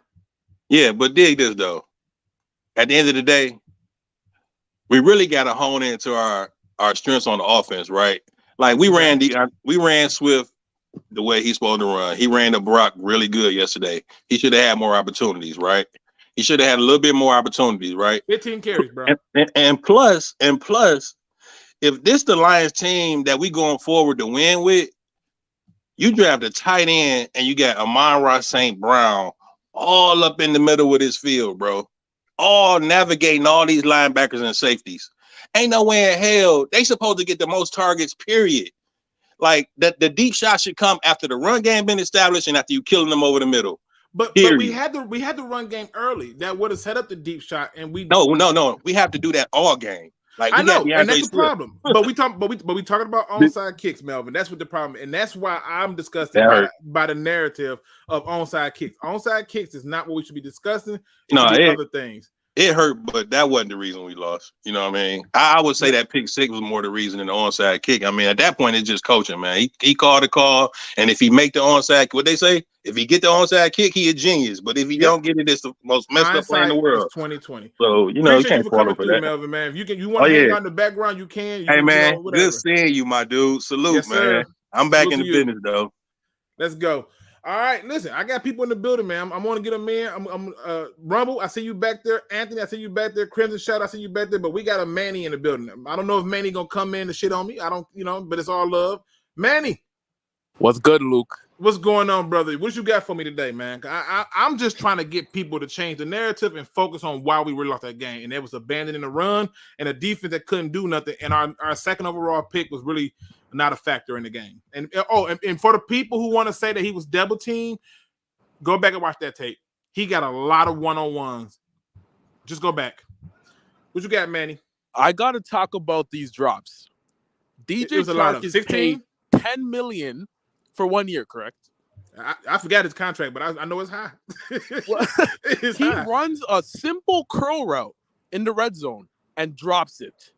Yeah, but dig this though. At the end of the day, we really got to hone into our strengths on the offense, right? Like we ran Swift the way he's supposed to run. He ran the Brock really good yesterday. He should have had more opportunities, right? He should have had a little bit more opportunities, right? 15 carries, bro. And plus, if this the Lions team that we going forward to win with, you draft a tight end and you got Amon-Ra St. Brown all up in the middle of this field, bro. All navigating all these linebackers and safeties. Ain't no way in hell they supposed to get the most targets, period. Like the deep shot should come after the run game been established and after you killing them over the middle. But we had the run game early. That would have set up the deep shot, and no. We have to do that all game. Like I know, and that's the problem. But we talking about onside kicks, Melvin. That's what the problem, and that's why I'm disgusted by the narrative of onside kicks. Onside kicks is not what we should be discussing. Other things. It hurt, but that wasn't the reason we lost. You know what I mean? I would say that pick 6 was more the reason than the onside kick. I mean, at that point, it's just coaching, man. He called the call, and if he make the onside, what they say, if he get the onside kick, he a genius. But if he don't get it, it's the most messed up play in the world. 2020. So you can't follow for that, Melvin, man. If you want to hang on the background, you can. Hey, man, good seeing you, my dude. Salute, yes, man. Sir. I'm back in the business, though. Let's go. All right, listen, I got people in the building, man. I'm going to get them in. I'm Rumble, I see you back there. Anthony, I see you back there. Crimson Shout, I see you back there. But we got a Manny in the building. I don't know if Manny going to come in and shit on me. I don't, but it's all love. Manny. What's good, Luke? What's going on, brother? What you got for me today, man? I'm just trying to get people to change the narrative and focus on why we really lost that game. And it was abandoning the run and a defense that couldn't do nothing. And our second overall pick was really not a factor in the game. And for the people who want to say that he was double teamed, go back and watch that tape. He got a lot of one-on-ones. Just go back. What you got, Manny? I got to talk about these drops. DJ Clark is paid $10 million for 1 year, correct? I forgot his contract, but I know it's high. Well, It's he high. runs a simple curl route in the red zone and drops it.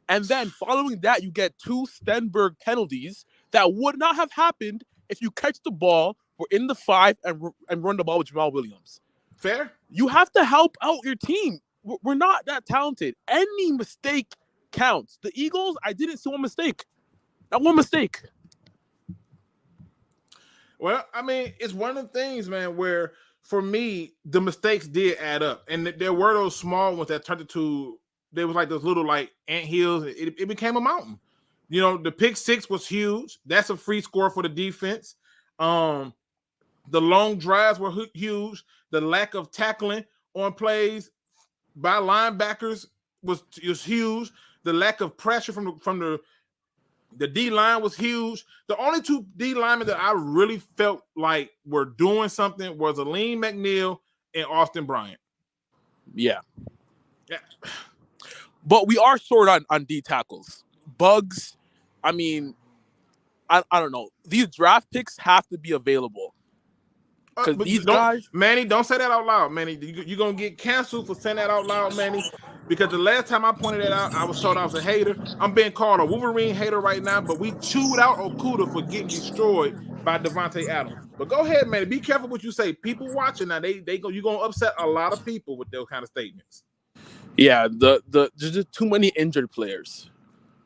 And then following that, you get 2 Stenberg penalties that would not have happened if you catch the ball, we're in the 5, and run the ball with Jamal Williams. Fair. You have to help out your team. We're not that talented. Any mistake counts. The Eagles, I didn't see one mistake. Not one mistake. Well, I mean, it's one of the things, man, where for me, the mistakes did add up. And there were those small ones that turned into, there was like those little like anthills. It became a mountain. You know, the pick 6 was huge. That's a free score for the defense. The long drives were huge. The lack of tackling on plays by linebackers was huge. The lack of pressure from the D line was huge. The only 2 D linemen that I really felt like were doing something was Aleem McNeil and Austin Bryant. Yeah. But we are short on D tackles. Bugs, I mean, I don't know. These draft picks have to be available. Because these guys... Manny, don't say that out loud, Manny. You're going to get canceled for saying that out loud, Manny. Because the last time I pointed that out, I was told I was a hater. I'm being called a Wolverine hater right now, but we chewed out Okudah for getting destroyed by Devontae Adams. But go ahead, Manny. Be careful what you say. People watching now, you're going to upset a lot of people with those kind of statements. Yeah, there's just too many injured players.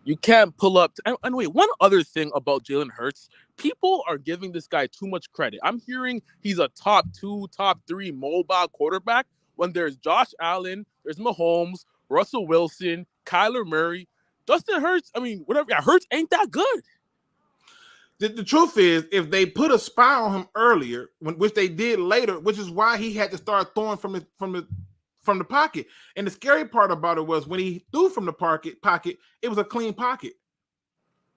You can't pull up. And wait, one other thing about Jalen Hurts, people are giving this guy too much credit. I'm hearing he's a top 2, top 3 mobile quarterback when there's Josh Allen, there's Mahomes, Russell Wilson, Kyler Murray. Justin Hurts, I mean, whatever. Yeah, Hurts ain't that good. The truth is, if they put a spy on him earlier, which they did later, which is why he had to start throwing from the pocket. And the scary part about it was when he threw from the pocket, it was a clean pocket.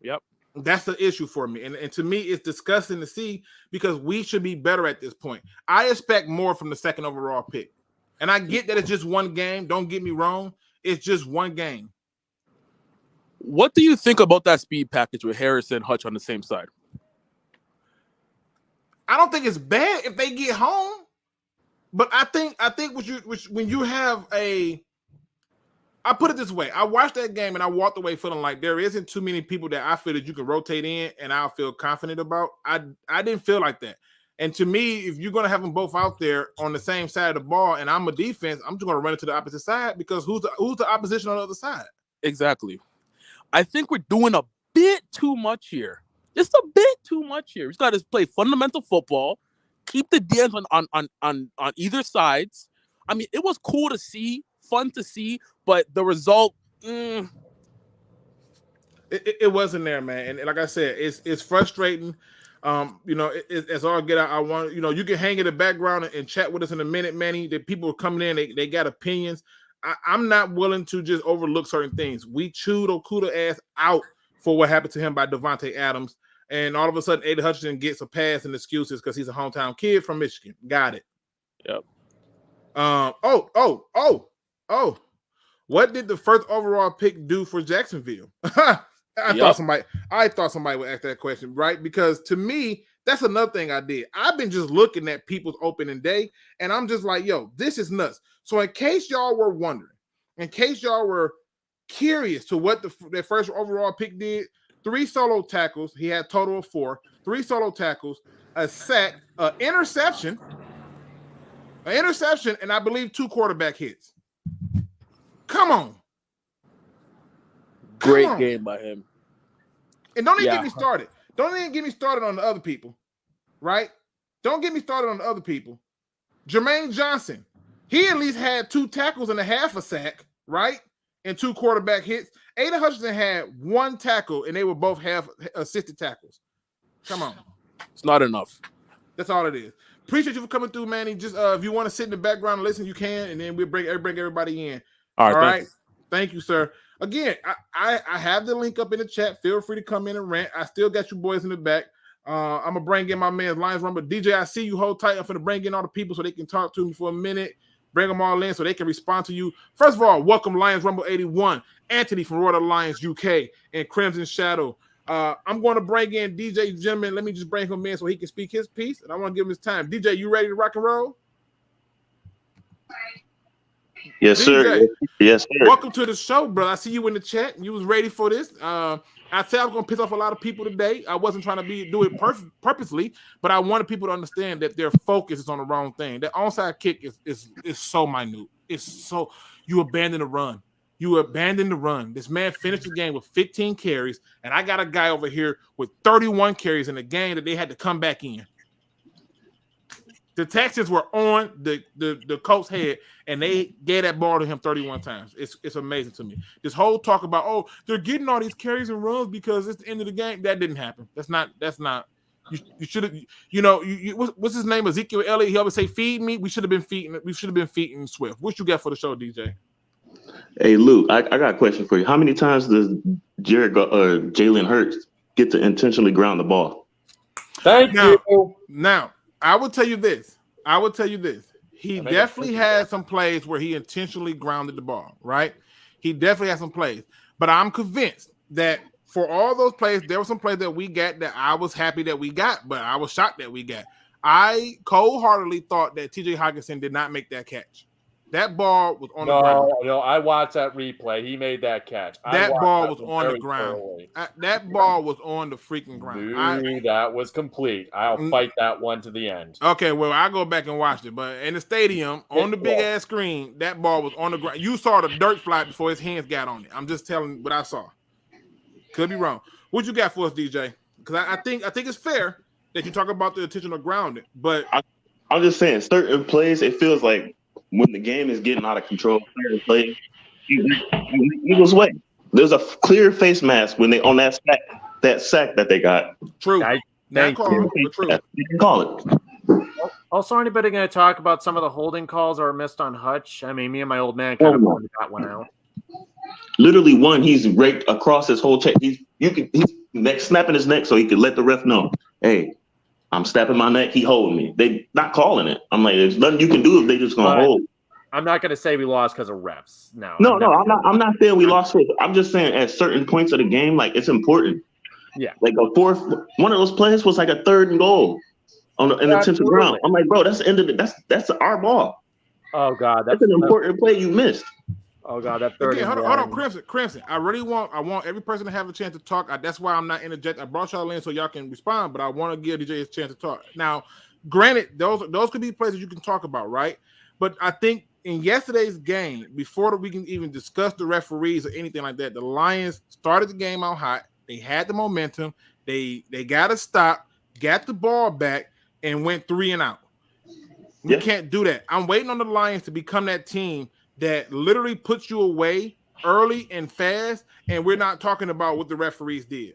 Yep. That's the issue for me. And to me, it's disgusting to see because we should be better at this point. I expect more from the 2nd overall pick. And I get that it's just one game. Don't get me wrong. It's just one game. What do you think about that speed package with Harris and Hutch on the same side? I don't think it's bad if they get home. But I think when you have I put it this way. I watched that game and I walked away feeling like there isn't too many people that I feel that you can rotate in and I'll feel confident about. I didn't feel like that. And to me, if you're going to have them both out there on the same side of the ball and I'm a defense, I'm just going to run it to the opposite side because who's the opposition on the other side? Exactly. I think we're doing a bit too much here. Just a bit too much here. We got to play fundamental football, keep the DNs on either sides. I mean, it was cool to see, fun to see, but the result, it wasn't there, man. And like I said, it's frustrating. As all get out, I want, you can hang in the background and chat with us in a minute, Manny. The people are coming in, they got opinions. I'm not willing to just overlook certain things. We chewed Okudah ass out for what happened to him by Devontae Adams. And all of a sudden, Aiden Hutchinson gets a pass and excuses because he's a hometown kid from Michigan. Got it. Yep. What did the 1st overall pick do for Jacksonville? I thought somebody would ask that question, right? Because to me, that's another thing I did. I've been just looking at people's opening day, and I'm just like, yo, this is nuts. So in case y'all were wondering, in case y'all were curious to what their 1st overall pick did, 3 solo tackles. He had a total of 4. 3 solo tackles, a sack, an interception, and I believe 2 quarterback hits. Come on. Great game by him. And don't even get me started. Don't even get me started on the other people, right? Don't get me started on the other people. Jermaine Johnson, he at least had 2 tackles and a half a sack, right? And 2 quarterback hits. Aiden Hutchinson had 1 tackle, and they were both half assisted tackles. Come on. It's not enough. That's all it is. Appreciate you for coming through, Manny. Just if you want to sit in the background and listen, you can, and then we'll bring everybody in. All right. Thank you, sir. Again, I have the link up in the chat. Feel free to come in and rant. I still got you boys in the back. I'm going to bring in my man, Lions Rumble. DJ, I see you. Hold tight. I'm going to bring in all the people so they can talk to me for a minute. Bring them all in so they can respond to you. First of all, welcome Lions Rumble 81. Anthony from Royal Lions UK and Crimson Shadow. I'm going to bring in DJ Gentleman. Let me just bring him in so he can speak his piece, and I want to give him his time. DJ, you ready to rock and roll? Yes, sir. DJ, Yes, sir. welcome to the show, bro. I see you in the chat. You was ready for this. I said I was going to piss off a lot of people today. I wasn't trying to do it purposely, but I wanted people to understand that their focus is on the wrong thing. That onside kick is so minute. It's so you abandon the run. You abandon the run. This man finished the game with 15 carries, and I got a guy over here with 31 carries in a game that they had to come back in. The Texans were on the Colts' head, and they gave that ball to him 31 times. It's amazing to me. This whole talk about, oh, they're getting all these carries and runs because it's the end of the game. That didn't happen. That's not. You should have. What's his name? Ezekiel Elliott. He always say, "Feed me." We should have been feeding Swift. What you got for the show, DJ? Hey, Luke, I got a question for you. How many times does Jalen Hurts get to intentionally ground the ball? Thank you. Now, I will tell you this. He definitely had some plays where he intentionally grounded the ball, right? He definitely had some plays. But I'm convinced that for all those plays, there were some plays that we got that I was happy that we got, but I was shocked that we got. I cold-heartedly thought that T.J. Hockenson did not make that catch. That ball was on the ground. No, I watched that replay. He made that catch. That ball was on the ground. That ball was on the freaking ground. Dude, that was complete. I'll fight that one to the end. Okay, well, I go back and watch it. But in the stadium, on the big-ass screen, that ball was on the ground. You saw the dirt fly before his hands got on it. I'm just telling what I saw. Could be wrong. What you got for us, DJ? Because I think it's fair that you talk about the intentional grounding. But I'm just saying, certain plays, it feels like when the game is getting out of control, play Eagles' way. There's a clear face mask when they on that sack that they got. True. Thank you. True. You can call it. Also, anybody going to talk about some of the holding calls that were missed on Hutch? I mean, me and my old man kind of pointed that one out. Literally, one, he's raked across his whole chest. He's snapping his neck so he could let the ref know, hey, I'm snapping my neck. He holding me. They not calling it. I'm like, there's nothing you can do if they just gonna hold. I'm not going to say we lost because of refs. No, I'm not saying we lost. I'm just saying at certain points of the game, like it's important. Yeah, like one of those plays was like a 3rd and goal on the intentional ground. I'm like, bro, that's the end of it. That's our ball. Oh God, that's an important play you missed. Oh God, that 3rd. Again, hold on, Crimson. I want every person to have a chance to talk. That's why I'm not interjecting. I brought y'all in so y'all can respond, but I want to give DJ a chance to talk. Now, granted, those could be places you can talk about, right? But I think in yesterday's game, before we can even discuss the referees or anything like that, the Lions started the game out hot. They had the momentum. They got a stop, got the ball back, and went 3 and out. We can't do that. I'm waiting on the Lions to become that team that literally puts you away early and fast, and we're not talking about what the referees did.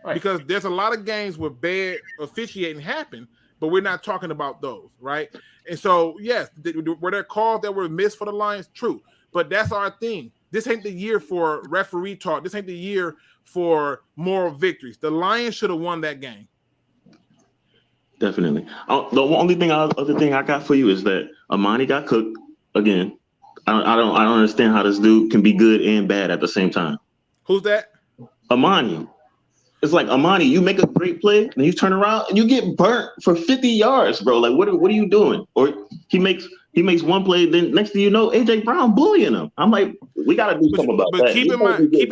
Right. Because there's a lot of games where bad officiating happened, but we're not talking about those, right? And so, yes, were there calls that were missed for the Lions? True. But that's our thing. This ain't the year for referee talk. This ain't the year for moral victories. The Lions should have won that game. Definitely. The only other thing I got for you is that Amani got cooked again. I don't understand how this dude can be good and bad at the same time. Who's that? Amani. It's like, Amani, you make a great play, and you turn around and you get burnt for 50 yards, bro. Like, what are you doing? Or he makes one play, then next thing you know, AJ Brown bullying him. I'm like, we gotta do something about that. But keep in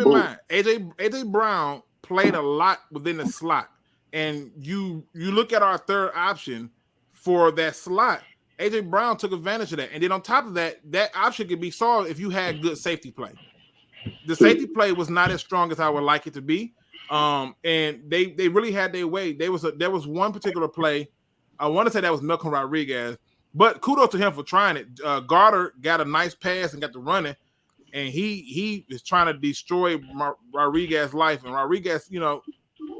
mind, AJ Brown played a lot within the slot. And you look at our third option for that slot, AJ Brown took advantage of that. And then on top of that, that option could be solved if you had good safety play. The safety play was not as strong as I would like it to be. And they really had their way. There was one particular play. I want to say that was Malcolm Rodriguez, but kudos to him for trying it. Goddard got a nice pass and got the running, and he is trying to destroy Rodriguez's life. And Rodriguez,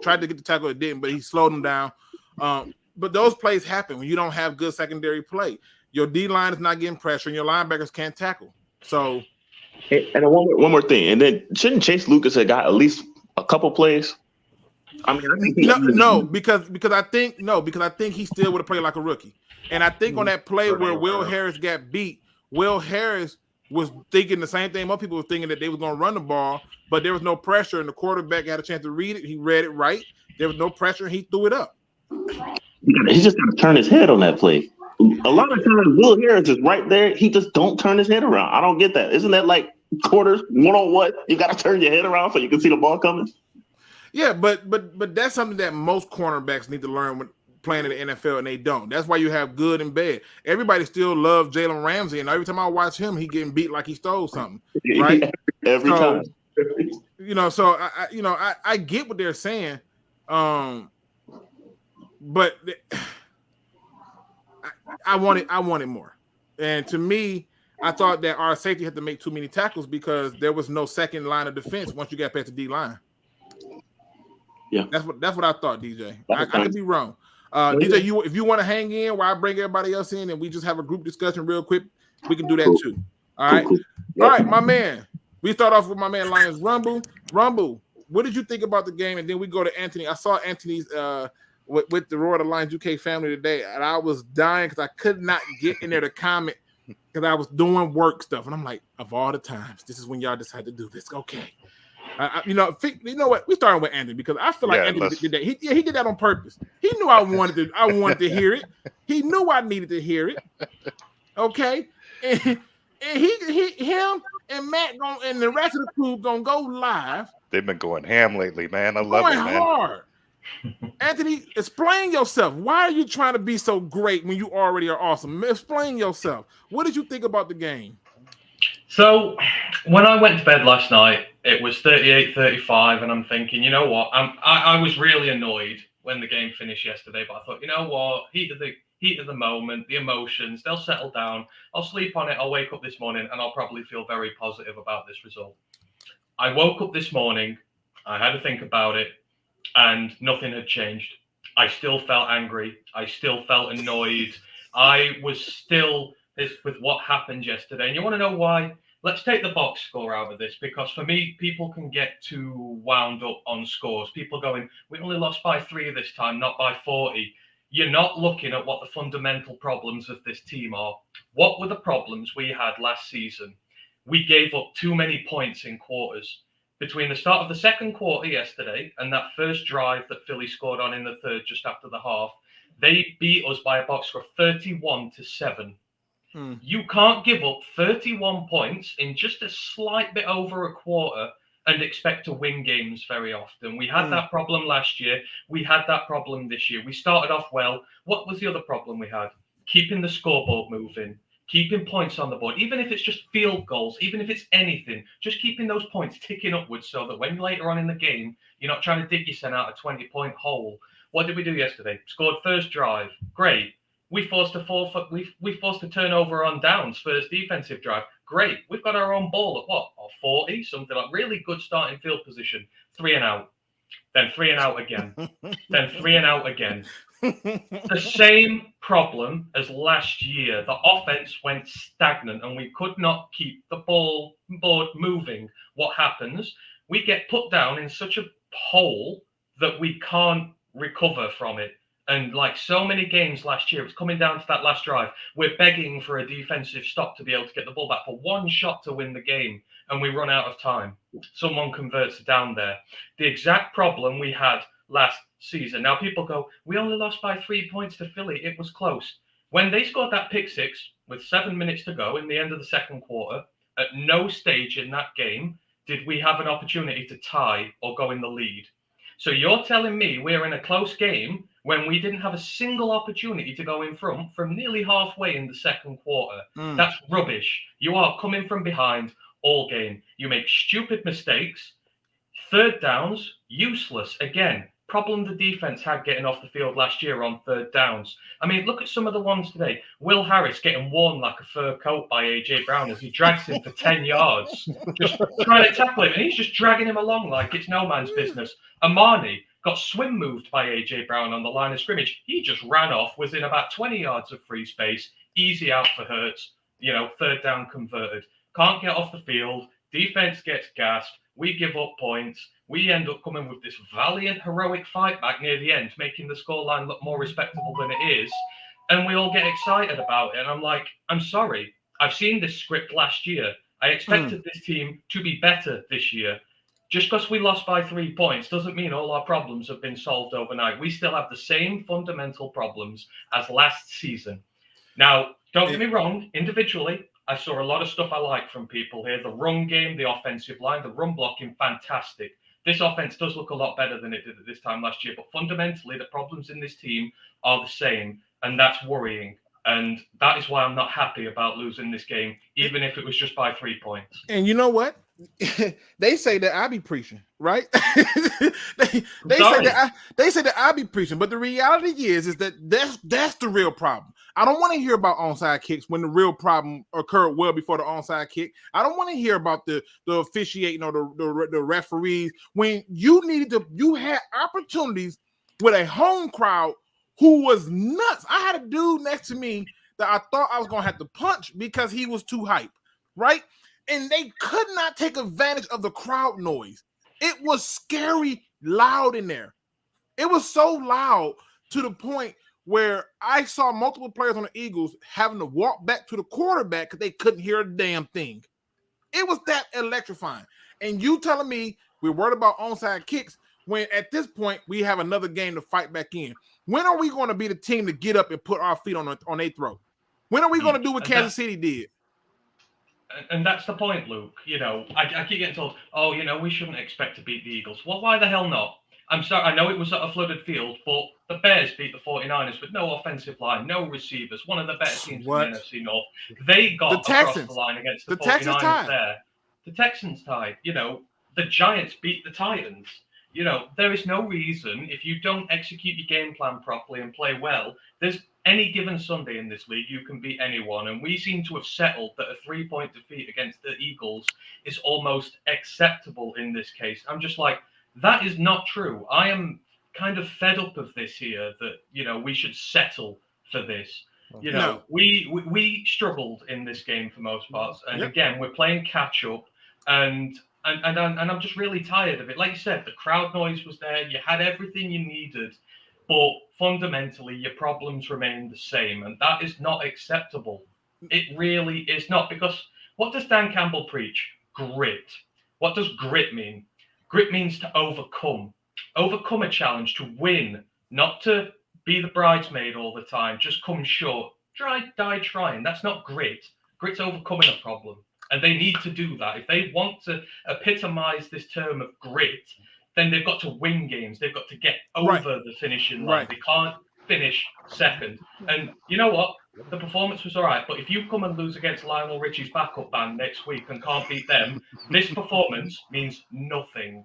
tried to get the tackle, it didn't, but he slowed him down. But those plays happen when you don't have good secondary play. Your D-line is not getting pressure, and your linebackers can't tackle. So, and one more thing, and then shouldn't Chase Lucas have got at least a couple plays? I mean, because I think he still would have played like a rookie. And I think on that play where Will Harris got beat, Will Harris was thinking the same thing most people were thinking, that they was going to run the ball, but there was no pressure, and the quarterback had a chance to read it. He read it right. There was no pressure, and he threw it up. He just got to turn his head on that play. A lot of times, Will Harris is right there. He just don't turn his head around. I don't get that. Isn't that like quarters, one-on-one? You got to turn your head around so you can see the ball coming. Yeah, but that's something that most cornerbacks need to learn when playing in the NFL, and they don't. That's why you have good and bad. Everybody still loves Jalen Ramsey, and every time I watch him, he getting beat like he stole something, right? Every time. You know, so I get what they're saying, but I wanted more. And to me, I thought that our safety had to make too many tackles because there was no second line of defense once you got past the D line. Yeah, that's what I thought, DJ. I could be wrong. DJ, if you want to hang in while I bring everybody else in and we just have a group discussion real quick, we can do that too. All right. Cool. All right, my man. We start off with my man Lions Rumble. Rumble, what did you think about the game? And then we go to Anthony. I saw Anthony's with the Roar of the Lions UK family today, and I was dying because I could not get in there to comment because I was doing work stuff. And I'm like, of all the times, this is when y'all decide to do this. Okay. You know what? We started with Anthony because I feel like Anthony did that. He did that on purpose. He knew I wanted to hear it. He knew I needed to hear it. Okay, and him and Matt and the rest of the crew gonna go live. They've been going ham lately, man. I love it, man. Hard. Anthony, explain yourself. Why are you trying to be so great when you already are awesome? Explain yourself. What did you think about the game? So when I went to bed last night, it was 38-35, and I'm thinking, you know what? I was really annoyed when the game finished yesterday, but I thought, you know what? Heat of the moment, the emotions, they'll settle down. I'll sleep on it. I'll wake up this morning, and I'll probably feel very positive about this result. I woke up this morning. I had to think about it, and nothing had changed. I still felt angry. I still felt annoyed. I was still with what happened yesterday. And you want to know why? Let's take the box score out of this, because for me, people can get too wound up on scores. People going, we only lost by 3 this time, not by 40. You're not looking at what the fundamental problems of this team are. What were the problems we had last season? We gave up too many points in quarters. Between the start of the second quarter yesterday and that first drive that Philly scored on in the third just after the half, they beat us by a box score of 31-7. You can't give up 31 points in just a slight bit over a quarter and expect to win games very often. We had that problem last year. We had that problem this year. We started off well. What was the other problem we had? Keeping the scoreboard moving, keeping points on the board, even if it's just field goals, even if it's anything, just keeping those points ticking upwards so that when later on in the game, you're not trying to dig yourself out a 20-point hole. What did we do yesterday? Scored first drive. Great. We forced a turnover on downs, first defensive drive. Great. We've got our own ball at what? 40, something like really good starting field position. 3 and out. Then 3 and out again. Then 3 and out again. The same problem as last year. The offense went stagnant and we could not keep the board moving. What happens? We get put down in such a hole that we can't recover from it. And like so many games last year, it's coming down to that last drive. We're begging for a defensive stop to be able to get the ball back for one shot to win the game, and we run out of time. Someone converts down there. The exact problem we had last season. Now people go, we only lost by 3 points to Philly. It was close. When they scored that pick six with 7 minutes to go in the end of the second quarter, at no stage in that game did we have an opportunity to tie or go in the lead. So you're telling me we're in a close game when we didn't have a single opportunity to go in front from nearly halfway in the second quarter. That's rubbish. You are coming from behind all game. You make stupid mistakes. Third downs, useless. Again, problem the defense had getting off the field last year on third downs. I mean, look at some of the ones today. Will Harris getting worn like a fur coat by A.J. Brown as he drags him for 10 yards. Just trying to tackle him, and he's just dragging him along like it's no man's business. Amani got swim moved by A.J. Brown on the line of scrimmage. He just ran off, was in about 20 yards of free space. Easy out for Hurts. Third down converted. Can't get off the field. Defense gets gassed. We give up points. We end up coming with this valiant, heroic fight back near the end, making the scoreline look more respectable than it is. And we all get excited about it. And I'm like, I'm sorry. I've seen this script last year. I expected this team to be better this year. Just because we lost by 3 points doesn't mean all our problems have been solved overnight. We still have the same fundamental problems as last season. Now, don't get me wrong, individually, I saw a lot of stuff I like from people here. The run game, the offensive line, the run blocking, fantastic. This offense does look a lot better than it did at this time last year, but fundamentally, the problems in this team are the same, and that's worrying. And that is why I'm not happy about losing this game, even if it was just by 3 points. And you know what? They say that I be preaching, right? they say that I be preaching, but the reality is that that's the real problem. I don't want to hear about onside kicks when the real problem occurred well before the onside kick. I don't want to hear about the officiating or the referees when you had opportunities with a home crowd who was nuts. I had a dude next to me that I thought I was gonna have to punch because he was too hype, right? And they could not take advantage of the crowd noise. It was scary loud in there. It was so loud to the point where I saw multiple players on the Eagles having to walk back to the quarterback because they couldn't hear a damn thing. It was that electrifying. And you telling me we're worried about onside kicks when at this point we have another game to fight back in. When are we going to be the team to get up and put our feet on their throat? When are we going to do what Kansas City did? And that's the point, Luke. You know, I keep getting told, oh, you know, we shouldn't expect to beat the Eagles. Well, why the hell not? I'm sorry, I know it was at a flooded field, but the Bears beat the 49ers with no offensive line, no receivers, one of the better teams in the NFC North. They got across the line against the 49ers there. The Texans tied. You know, the Giants beat the Titans. You know, there is no reason, if you don't execute your game plan properly and play well, there's any given Sunday in this league, you can beat anyone. And we seem to have settled that a 3-point defeat against the Eagles is almost acceptable in this case. I'm just like, that is not true. I am kind of fed up of this here, that, you know, we should settle for this. You know, we struggled in this game for most parts. And again, we're playing catch up, and I'm just really tired of it. Like you said, the crowd noise was there. You had everything you needed, but fundamentally your problems remain the same. And that is not acceptable. It really is not, because what does Dan Campbell preach? Grit. What does grit mean? Grit means to overcome a challenge, to win, not to be the bridesmaid all the time, just come short, die trying. That's not grit. Grit's overcoming a problem. And they need to do that. If they want to epitomize this term of grit, then they've got to win games. They've got to get over the finishing line. They can't finish second. And you know what? The performance was all right. But if you come and lose against Lionel Richie's backup band next week and can't beat them, this performance means nothing.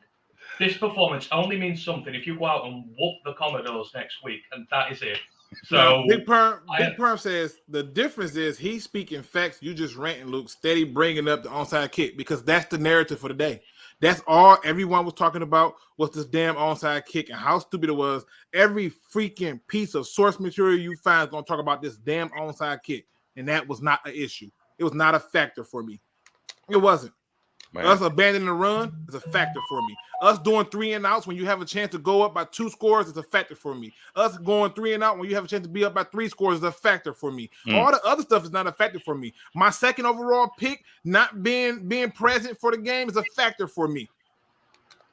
This performance only means something if you go out and whoop the Commodores next week, and that is it. So Big Perm says the difference is he's speaking facts. You just ranting, Luke, steady bringing up the onside kick, because that's the narrative for the day. That's all everyone was talking about, was this damn onside kick and how stupid it was. Every freaking piece of source material you find is going to talk about this damn onside kick, and that was not an issue. It was not a factor for me. It wasn't. Man. Us abandoning the run is a factor for me. Us doing 3 and outs when you have a chance to go up by 2 scores is a factor for me. Us going 3 and out when you have a chance to be up by 3 scores is a factor for me. All the other stuff is not a factor for me. My second overall pick not being present for the game is a factor for me.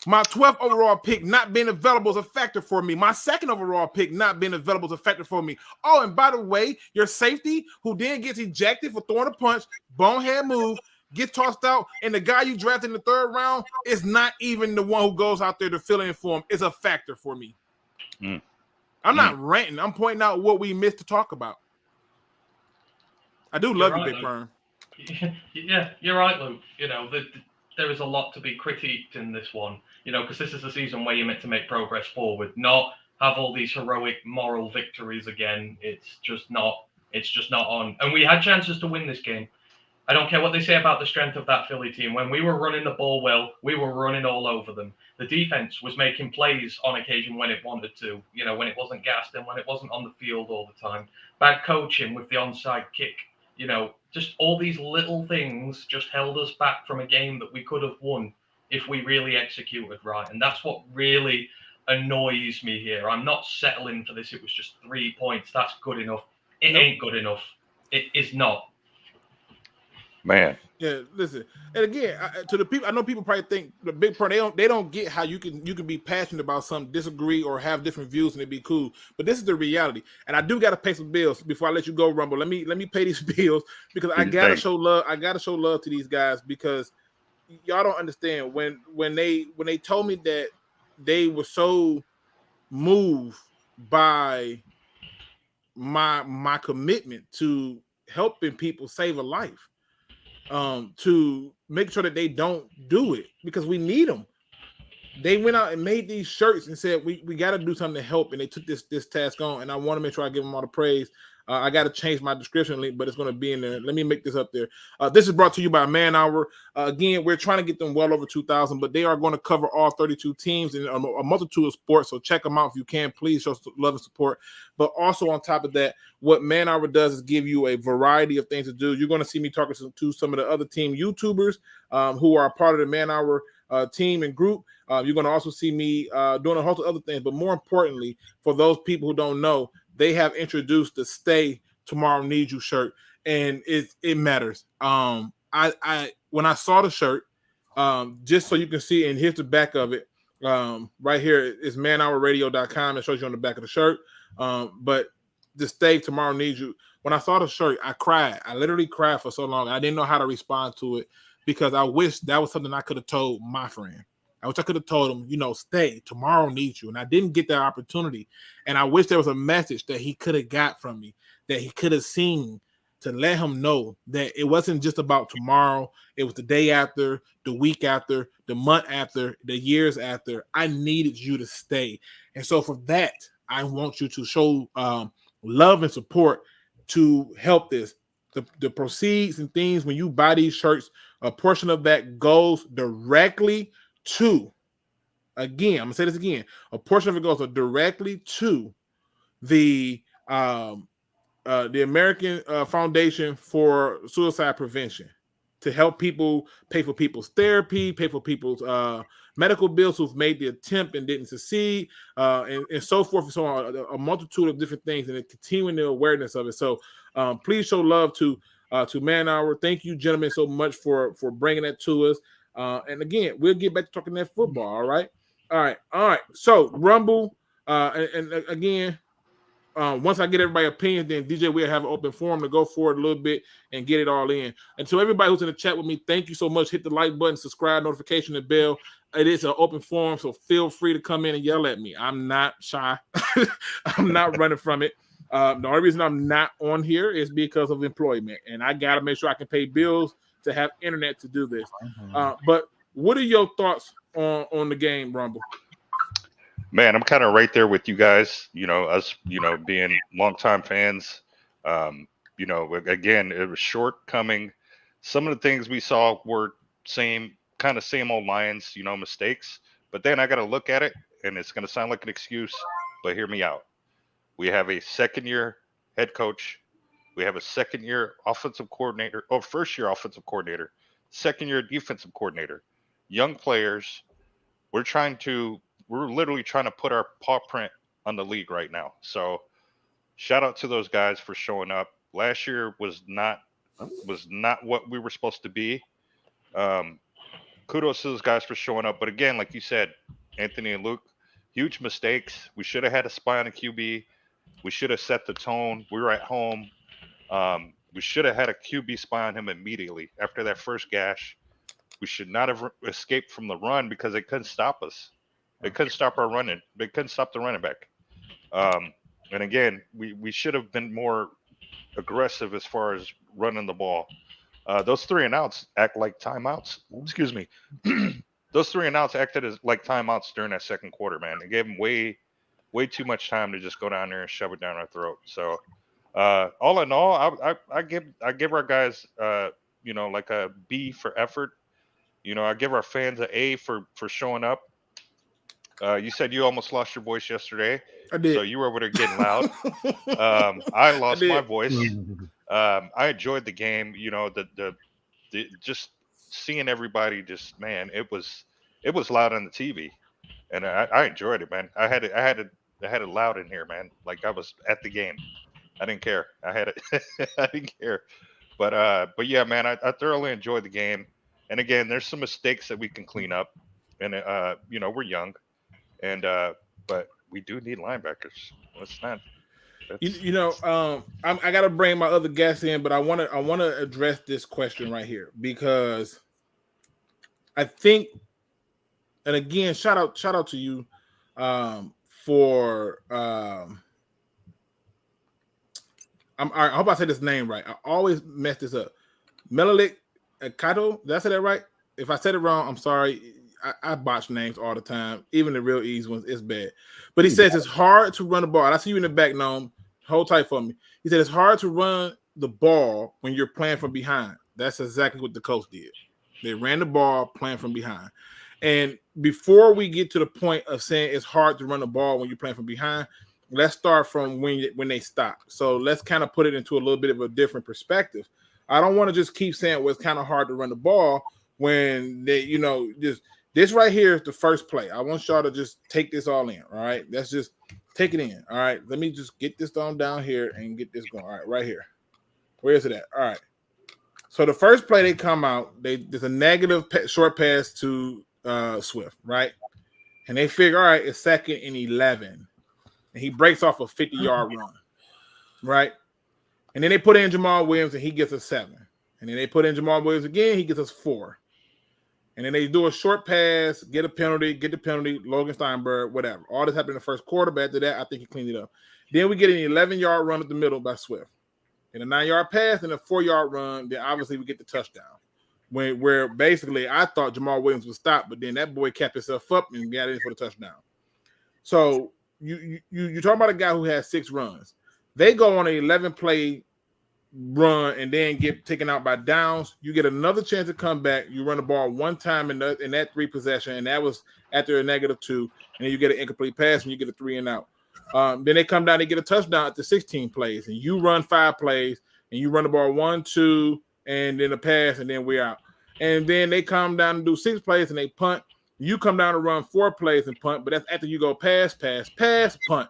My 12th overall pick not being available is a factor for me. My second overall pick not being available is a factor for me. Oh, and by the way, your safety, who then gets ejected for throwing a punch, bonehead move, gets tossed out, and the guy you drafted in the 3rd round is not even the one who goes out there to fill in for him. It's a factor for me. I'm not ranting. I'm pointing out what we missed to talk about. I do love you, Big Perm. Yeah, you're right, Luke. You know, there is a lot to be critiqued in this one, you know, because this is a season where you're meant to make progress forward, not have all these heroic moral victories again. It's just not on. And we had chances to win this game. I don't care what they say about the strength of that Philly team. When we were running the ball well, we were running all over them. The defense was making plays on occasion when it wanted to, you know, when it wasn't gassed and when it wasn't on the field all the time. Bad coaching with the onside kick, you know, just all these little things just held us back from a game that we could have won if we really executed right. And that's what really annoys me here. I'm not settling for this. It was just 3 points. That's good enough. It ain't good enough. It is not. Man. Yeah, listen. And again, to the people, I know people probably think the big part they don't get how you can be passionate about something, disagree or have different views and it be cool. But this is the reality. And I do got to pay some bills before I let you go, Rumble. Let me pay these bills because I gotta show love. I gotta show love to these guys because y'all don't understand when they told me that they were so moved by my commitment to helping people save a life. To make sure that they don't do it because we need them. They went out and made these shirts and said we got to do something to help, and they took this task on. And I want to make sure I give them all the praise. I got to change my description link, but it's going to be in there. Let me make this up there. This is brought to you by Man Hour. Again, we're trying to get them well over 2,000, but they are going to cover all 32 teams in a multitude of sports. So check them out if you can. Please show love and support. But also on top of that, what Man Hour does is give you a variety of things to do. You're going to see me talking to some of the other team YouTubers who are a part of the Man Hour team and group. You're going to also see me doing a host of other things. But more importantly, for those people who don't know, they have introduced the Stay Tomorrow Need You shirt, and it matters. I when I saw the shirt, just so you can see, and here's the back of it. Right here is manhourradio.com. It shows you on the back of the shirt. But the Stay Tomorrow Need You. When I saw the shirt, I cried. I literally cried for so long. I didn't know how to respond to it because I wish that was something I could have told my friend. I wish I could have told him, stay, tomorrow needs you. And I didn't get that opportunity. And I wish there was a message that he could have got from me, that he could have seen to let him know that it wasn't just about tomorrow. It was the day after, the week after, the month after, the years after. I needed you to stay. And so for that, I want you to show love and support to help this. The proceeds and things, when you buy these shirts, a portion of that goes directly to, again, I'm gonna say this again, a portion of it goes directly to the American Foundation for Suicide Prevention to help people pay for people's therapy, pay for people's medical bills who've made the attempt and didn't succeed, and so forth and so on, a multitude of different things, and continuing the awareness of it. So please show love to Man Hour. Thank you, gentlemen, so much for bringing that to us. And again, we'll get back to talking that football. All right. So Rumble, and again, once I get everybody's opinion, then DJ will have an open forum to go forward a little bit and get it all in. And to everybody who's in the chat with me, thank you so much. Hit the like button, subscribe, notification, and bell. It is an open forum, so feel free to come in and yell at me. I'm not shy. I'm not running from it. The only reason I'm not on here is because of employment, and I got to make sure I can pay bills to have internet to do this. But what are your thoughts on the game, Rumble? Man, I'm kind of right there with you guys. Us, being longtime fans. Again, it was shortcoming. Some of the things we saw were same old Lions, mistakes. But then I got to look at it, and it's going to sound like an excuse, but hear me out. We have a second-year head coach. We have a second-year offensive coordinator, first-year offensive coordinator, second-year defensive coordinator, young players. We're literally trying to put our paw print on the league right now. So shout out to those guys for showing up. Last year was not what we were supposed to be. Kudos to those guys for showing up. But again, like you said, Anthony and Luke, huge mistakes. We should have had a spy on a QB. We should have set the tone. We were at home. We should have had a QB spy on him immediately after that first gash. We should not have escaped from the run because they couldn't stop us. They couldn't stop our running. They couldn't stop the running back. And again, we should have been more aggressive as far as running the ball. Those 3 and outs act like timeouts. Excuse me. Those 3 and outs acted as like timeouts during that second quarter, man. It gave them way too much time to just go down there and shove it down our throat. So all in all, I give our guys like a B for effort. I give our fans an A for showing up. You said you almost lost your voice yesterday. I did. So you were over there getting loud. I lost my voice. I enjoyed the game. The just seeing everybody. Just man, it was loud on the TV, and I enjoyed it, man. I had it loud in here, man. Like I was at the game. I didn't care. I had it. I didn't care. But yeah, man, I thoroughly enjoyed the game. And again, there's some mistakes that we can clean up. And we're young, and but we do need linebackers. Let's not. I got to bring my other guests in, but I want to address this question right here because I think, and again, shout out to you for I hope I say this name right. I always mess this up. Menelik Kato, did I say that right? If I said it wrong, I'm sorry. I botch names all the time, even the real easy ones. It's bad. But he says it's hard to run the ball. I see you in the back, Noam. Hold tight for me. He said it's hard to run the ball when you're playing from behind. That's exactly what the coach did. They ran the ball playing from behind. And before we get to the point of saying it's hard to run the ball when you're playing from behind, let's start from when they stop. So let's kind of put it into a little bit of a different perspective. I don't want to just keep saying it's kind of hard to run the ball when they, just this right here is the first play. I want y'all to just take this all in. All right. Let's just take it in. All right. Let me just get this down here and get this going. All right. Right here. Where is it at? All right. So the first play they come out, there's a negative short pass to Swift. Right. And they figure, all right, it's 2nd and 11. And he breaks off a 50-yard run. Right. And then they put in Jamal Williams and he gets us 7. And then they put in Jamal Williams again, he gets us 4. And then they do a short pass, get the penalty, Logan Steinberg, whatever. All this happened in the first quarter, but after that, I think he cleaned it up. Then we get an 11-yard run at the middle by Swift. And a 9-yard pass and a 4-yard run, then obviously we get the touchdown. Where basically I thought Jamal Williams would stop, but then that boy kept himself up and got in for the touchdown. So you talking about a guy who has 6 runs. They go on an 11-play run and then get taken out by downs. You get another chance to come back. You run the ball one time in that 3 possession, and that was after a -2. And then you get an incomplete pass and you get a 3 and out. Then they come down and get a touchdown after 16 plays, and you run 5 plays and you run the ball 1, 2, and then a pass, and then we're out. And then they come down and do 6 plays and they punt. You come down and run 4 plays and punt, but that's after you go pass, punt.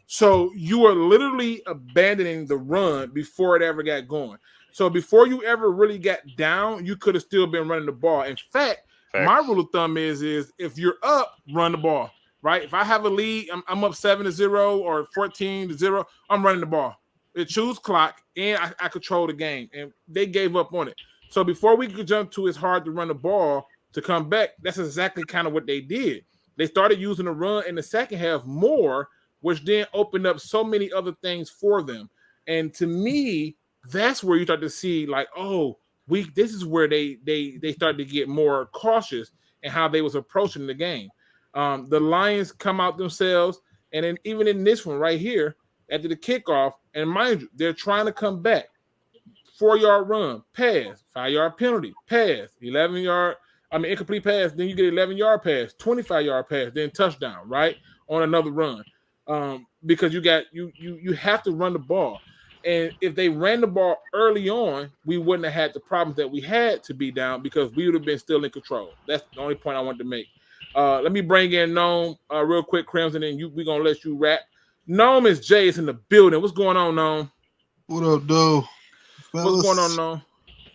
So you are literally abandoning the run before it ever got going. So before you ever really got down, you could have still been running the ball. In fact, my rule of thumb is if you're up, run the ball, right? If I have a lead, I'm up 7-0 or 14-0, I'm running the ball. It chews clock, and I control the game. And they gave up on it. So before we could jump to it's hard to run the ball to come back, that's exactly kind of what they did. They started using the run in the second half more, which then opened up so many other things for them. And to me, that's where you start to see like, this is where they started to get more cautious in how they was approaching the game. The Lions come out themselves, and then even in this one right here, after the kickoff, and mind you, they're trying to come back. 4-yard run, pass, 5-yard penalty, pass, 11-yard, incomplete pass, then you get 11-yard pass, 25-yard pass, then touchdown, right? On another run. Because you have to run the ball. And if they ran the ball early on, we wouldn't have had the problems that we had to be down because we would have been still in control. That's the only point I wanted to make. Let me bring in Noam real quick, Crimson, and we're going to let you rap. Noam is Jay is in the building. What's going on, Noam? What up, dude? What's going on, Noam?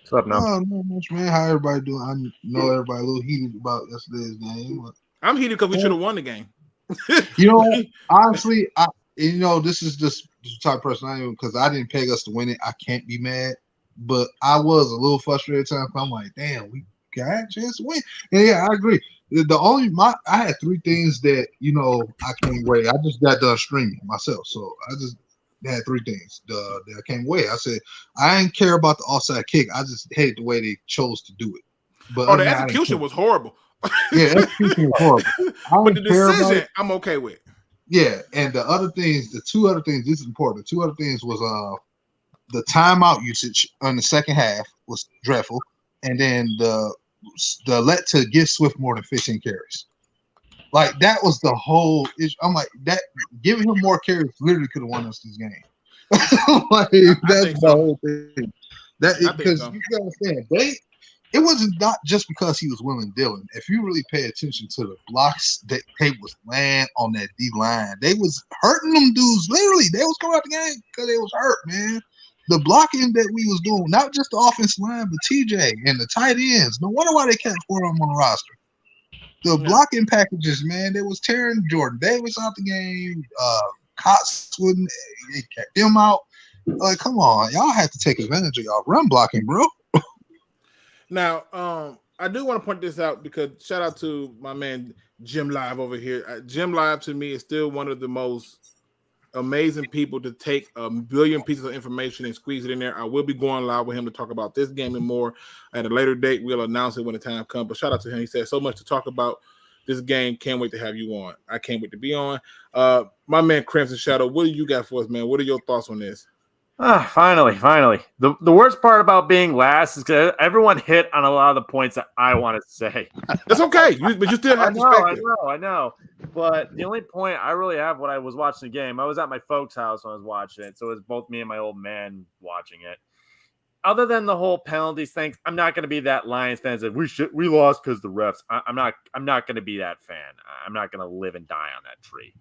What's up, Noam? Not much, man. How everybody doing? I know everybody a little heated about yesterday's game. I'm heated because we should have won the game. Honestly, this is just the type of person I am because I didn't peg us to win it. I can't be mad, but I was a little frustrated at times. I'm like, damn, we got a chance to win. And yeah, I agree. I had 3 things that I came away. I just got done streaming myself, so I just had 3 things that I came away. I said I didn't care about the offside kick. I just hated the way they chose to do it. But the execution was horrible. Yeah, execution was horrible. But the decision, I'm okay with. Yeah, and the 2 other things, this is important. The 2 other things was the timeout usage on the second half was dreadful, and then the let to give Swift more than 15 carries. Like that was the whole issue. I'm like that giving him more carries literally could have won us this game. That's the whole thing. Because you gotta understand, it wasn't not just because he was Willing Dillon. If you really pay attention to the blocks that they was laying on that D line, they was hurting them dudes. Literally, they was coming out the game because they was hurt, man. the blocking that we was doing, not just the offensive line, but TJ and the tight ends. No wonder why they kept 4 of them on the roster. The blocking packages, man, they was tearing Jordan Davis out the game. Cox wouldn't. They kept them out. Like, come on, y'all have to take advantage of y'all run blocking, bro. Now, I do want to point this out because shout out to my man JEMlive over here. JEMlive to me is still one of the most amazing people to take a billion pieces of information and squeeze it in there. I will be going live with him to talk about this game and more at a later date. We'll announce it when the time comes. But shout out to him. He said so much to talk about this game. Can't wait to have you on. I can't wait to be on. My man Crimson Shadow, what do you got for us, man? What are your thoughts on this? Finally. The worst part about being last is because everyone hit on a lot of the points that I want to say. That's okay, but you still have perspective. I know. But the only point I really have when I was watching the game, I was at my folks' house when I was watching it, so it was both me and my old man watching it. Other than the whole penalties thing, I'm not going to be that Lions fan that we lost because the refs. I'm not going to be that fan. I'm not going to live and die on that tree.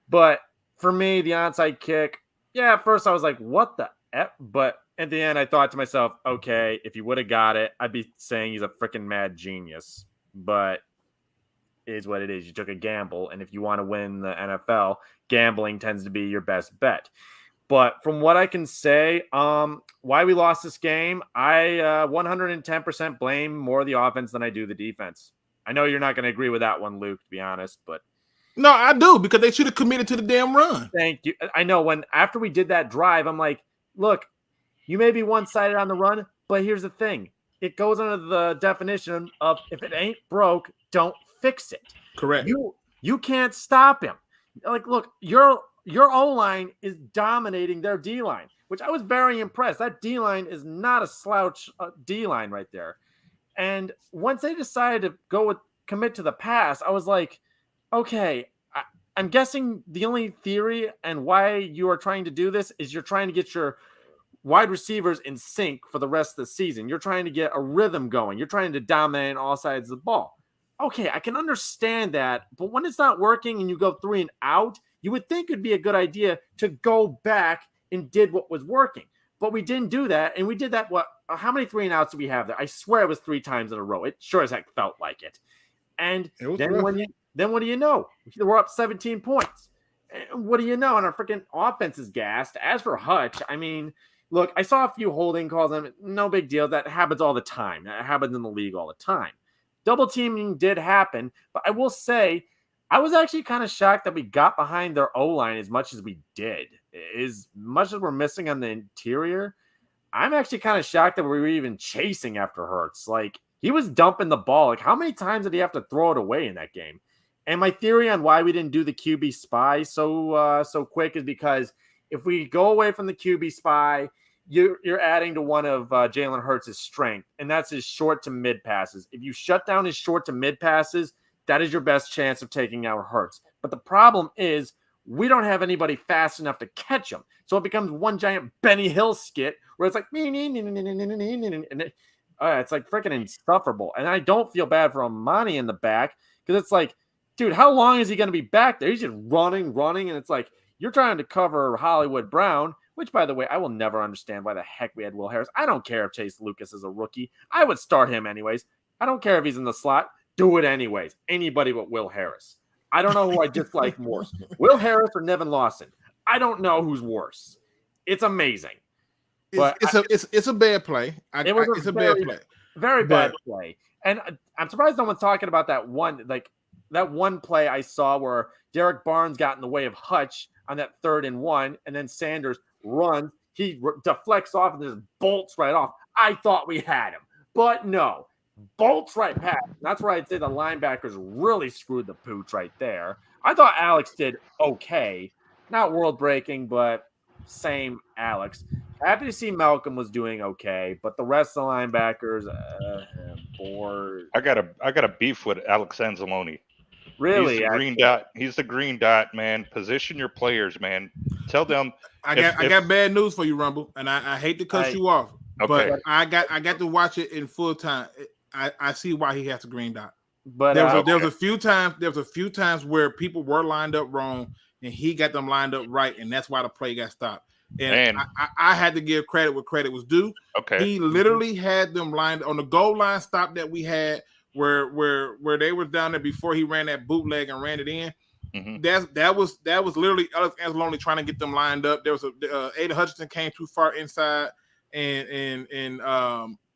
But for me, the onside kick. Yeah, at first I was like, what the F? But at the end, I thought to myself, okay, if he would have got it, I'd be saying he's a freaking mad genius. But it is what it is. You took a gamble. And if you want to win the NFL, gambling tends to be your best bet. But from what I can say, why we lost this game, I 110% blame more the offense than I do the defense. I know you're not going to agree with that one, Luke, to be honest, but no, I do, because they should have committed to the damn run. Thank you. I know after we did that drive, I'm like, look, you may be one-sided on the run, but here's the thing. It goes under the definition of if it ain't broke, don't fix it. Correct. You can't stop him. Like, look, your O-line is dominating their D-line, which I was very impressed. That D-line is not a slouch D-line right there. And once they decided to commit to the pass, I was like, okay, I'm guessing the only theory and why you are trying to do this is you're trying to get your wide receivers in sync for the rest of the season. You're trying to get a rhythm going. You're trying to dominate all sides of the ball. Okay, I can understand that, but when it's not working and you go 3 and out, you would think it'd be a good idea to go back and did what was working. But we didn't do that, and we did that, how many 3 and outs do we have there? I swear it was 3 times in a row. It sure as heck felt like it. And then what do you know? We're up 17 points. What do you know? And our freaking offense is gassed. As for Hutch, I mean, look, I saw a few holding calls. No big deal. That happens all the time. That happens in the league all the time. Double teaming did happen, but I will say I was actually kind of shocked that we got behind their O-line as much as we did. As much as we're missing on the interior, I'm actually kind of shocked that we were even chasing after Hurts. Like, he was dumping the ball. Like, how many times did he have to throw it away in that game? And my theory on why we didn't do the QB spy so quick is because if we go away from the QB spy, you're adding to one of Jalen Hurts' strength, and that's his short to mid passes. If you shut down his short to mid passes, that is your best chance of taking out Hurts. But the problem is we don't have anybody fast enough to catch him. So it becomes one giant Benny Hill skit where it's like, it's like freaking insufferable. And I don't feel bad for Amani in the back because it's like, dude, how long is he going to be back there? He's just running. And it's like, you're trying to cover Hollywood Brown, which, by the way, I will never understand why the heck we had Will Harris. I don't care if Chase Lucas is a rookie. I would start him anyways. I don't care if he's in the slot. Do it anyways. Anybody but Will Harris. I don't know who I dislike more. Will Harris or Nevin Lawson. I don't know who's worse. It's amazing. It's a bad play. It's a bad play. Very bad play. And I'm surprised no one's talking about that one play I saw where Derek Barnes got in the way of Hutch on that 3rd and 1, and then Sanders runs. He deflects off and just bolts right off. I thought we had him, but no. Bolts right past. That's where I'd say the linebackers really screwed the pooch right there. I thought Alex did okay. Not world-breaking, but same Alex. Happy to see Malcolm was doing okay, but the rest of the linebackers, bored. I got a beef with Alex Anzalone. Really? He's the green dot. He's the green dot, man. Position your players, man. Tell them. I got bad news for you, Rumble, and I hate to cut you off, but I got to watch it in full time. I see why he has a green dot. But there was a few times where people were lined up wrong, and he got them lined up right, and that's why the play got stopped. And I had to give credit where credit was due. Okay. He literally had them lined on the goal line stop that we had where they were down there before he ran that bootleg and ran it in. Mm-hmm. That was literally Alex Anzalone trying to get them lined up. There was Aiden Hutchinson came too far inside and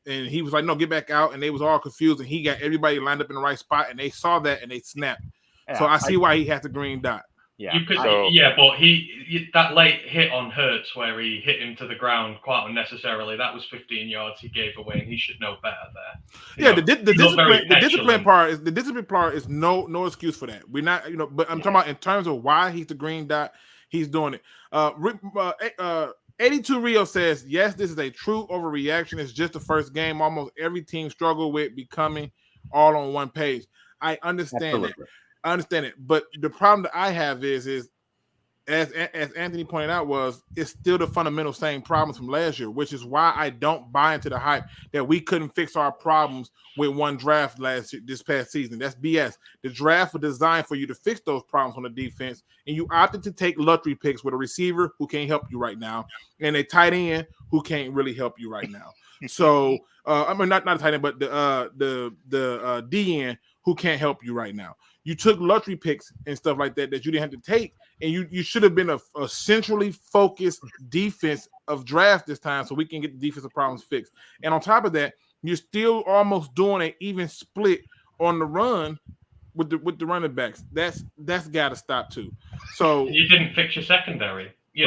he was like, no, get back out. And they was all confused and he got everybody lined up in the right spot and they saw that and they snapped. Yeah, so I see why he has the green dot. Yeah, you could, but he that late hit on Hurts where he hit him to the ground quite unnecessarily. That was 15 yards he gave away, and he should know better there. The discipline part is no excuse for that. We're not, but I'm talking about in terms of why he's the green dot. He's doing it. 82 Rio says, yes, this is a true overreaction. It's just the first game. Almost every team struggled with becoming all on one page. I understand it. I understand it, but the problem that I have is as Anthony pointed out, it's still the fundamental same problems from last year, which is why I don't buy into the hype that we couldn't fix our problems with one draft this past season. That's BS. The draft was designed for you to fix those problems on the defense, and you opted to take lottery picks with a receiver who can't help you right now, and a tight end who can't really help you right now. So, I mean, not a tight end, but the DN who can't help you right now. You took lottery picks and stuff like that you didn't have to take, and you should have been a centrally focused defense of draft this time so we can get the defensive problems fixed. And on top of that, you're still almost doing an even split on the run with the running backs. That's got to stop too. So you didn't fix your secondary. You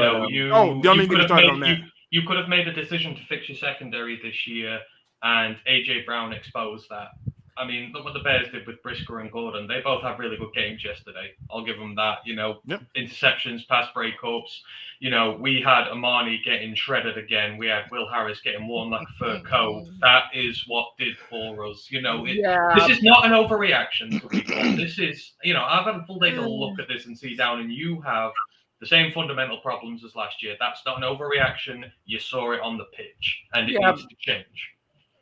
could have made a decision to fix your secondary this year, and AJ Brown exposed that. I mean, look what the Bears did with Brisker and Gordon. They both had really good games yesterday. I'll give them that. Interceptions, pass breakups. We had Amani getting shredded again. We had Will Harris getting worn like a fur coat. That is what did for us. This is not an overreaction to people. This is, I've had a full day to look at this and see down, and you have the same fundamental problems as last year. That's not an overreaction. You saw it on the pitch, and it needs to change.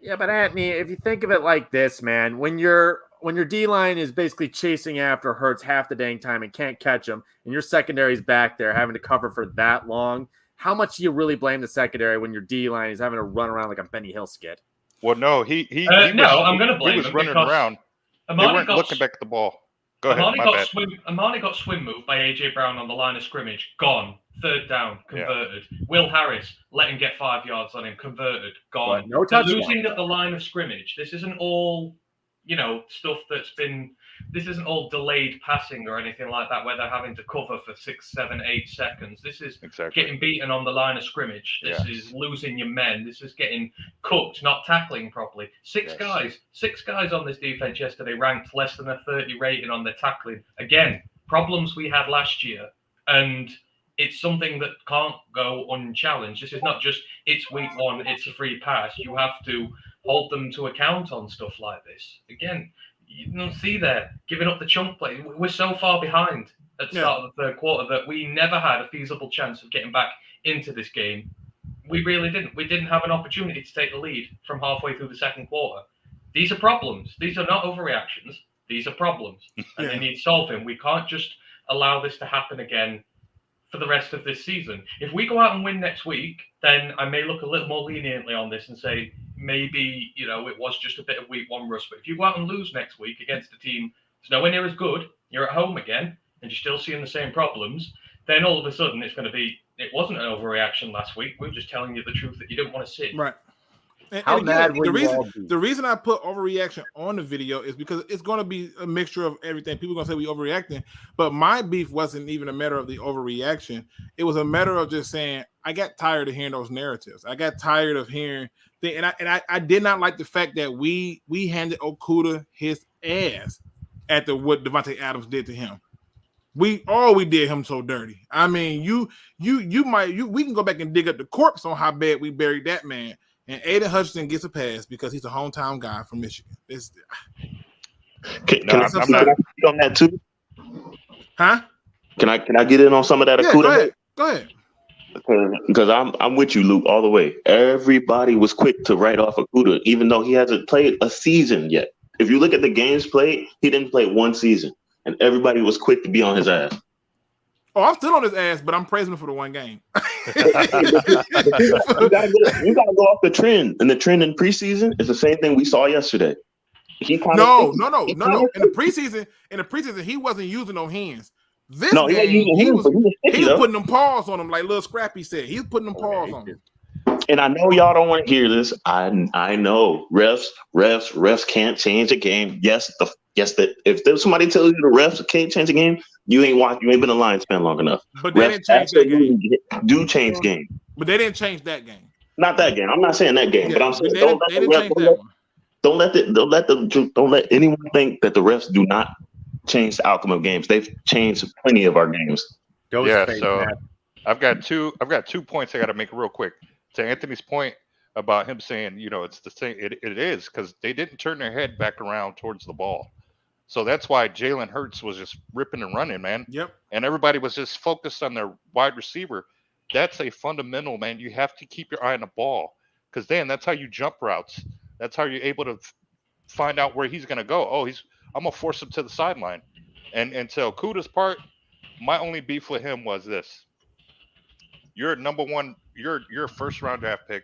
Yeah, but Anthony, if you think of it like this, man, when your D-line is basically chasing after Hurts half the dang time and can't catch him, and your secondary is back there having to cover for that long, how much do you really blame the secondary when your D-line is having to run around like a Benny Hill skit? Well, no, I'm going to blame him. He was running around. They weren't looking back at the ball. Go ahead, Amani got swim moved by AJ Brown on the line of scrimmage. Gone. Third down, converted. Yeah. Will Harris, let him get 5 yards on him, converted, gone. No touchdown. Losing at the line of scrimmage. This isn't all, stuff this isn't all delayed passing or anything like that where they're having to cover for 6, 7, 8 seconds. This is getting beaten on the line of scrimmage. This is losing your men. This is getting cooked, not tackling properly. Six guys on this defense yesterday ranked less than a 30 rating on their tackling. Again, problems we had last year. And it's something that can't go unchallenged. This is not just, it's week one, it's a free pass. You have to hold them to account on stuff like this. Again, you don't see there, giving up the chunk play. We're so far behind at the start of the third quarter that we never had a feasible chance of getting back into this game. We really didn't. We didn't have an opportunity to take the lead from halfway through the second quarter. These are problems. These are not overreactions. These are problems. And they need solving. We can't just allow this to happen again for the rest of this season. If we go out and win next week, then I may look a little more leniently on this and say maybe, it was just a bit of week one rust. But if you go out and lose next week against a team that's nowhere near as good, you're at home again, and you're still seeing the same problems, then all of a sudden it's going to be, it wasn't an overreaction last week. We were just telling you the truth that you didn't want to see. Right. The reason I put overreaction on the video is because it's going to be a mixture of everything. People are going to say we overreacting, but my beef wasn't even a matter of the overreaction. It was a matter of just saying I got tired of hearing those narratives. I got tired of hearing and I did not like the fact that we handed Okudah his ass after what Devontae Adams did to him. We did him so dirty. I mean, we can go back and dig up the corpse on how bad we buried that man. And Aiden Hutchinson gets a pass because he's a hometown guy from Michigan. Can I get on that too? Huh? Can I get in on some of that? Yeah, go ahead. Because I'm with you, Luke, all the way. Everybody was quick to write off Okudah, even though he hasn't played a season yet. If you look at the games played, he didn't play one season, and everybody was quick to be on his ass. Oh, I'm still on his ass, but I'm praising him for the one game. You gotta go off the trend, and the trend in preseason is the same thing we saw yesterday. No. In the preseason, he wasn't using no hands. This game, he was putting them paws on him, like Lil Scrappy said. He was putting them paws on him. And I know y'all don't want to hear this. I know refs can't change a game. If somebody tells you the refs can't change a game, you ain't been a Lions fan long enough. But they didn't change that game. Do change game. But they didn't change that game. Not that game. I'm not saying that game, but I'm saying don't let anyone think that the refs do not change the outcome of games. They've changed plenty of our games. I've got two points I got to make real quick. To Anthony's point about him saying, it's the same. It is, because they didn't turn their head back around towards the ball. So that's why Jalen Hurts was just ripping and running, man. Yep. And everybody was just focused on their wide receiver. That's a fundamental, man. You have to keep your eye on the ball, because then that's how you jump routes. That's how you're able to find out where he's going to go. I'm going to force him to the sideline. And to Okuda's part, my only beef with him was this. You're number one. You're a first round draft pick.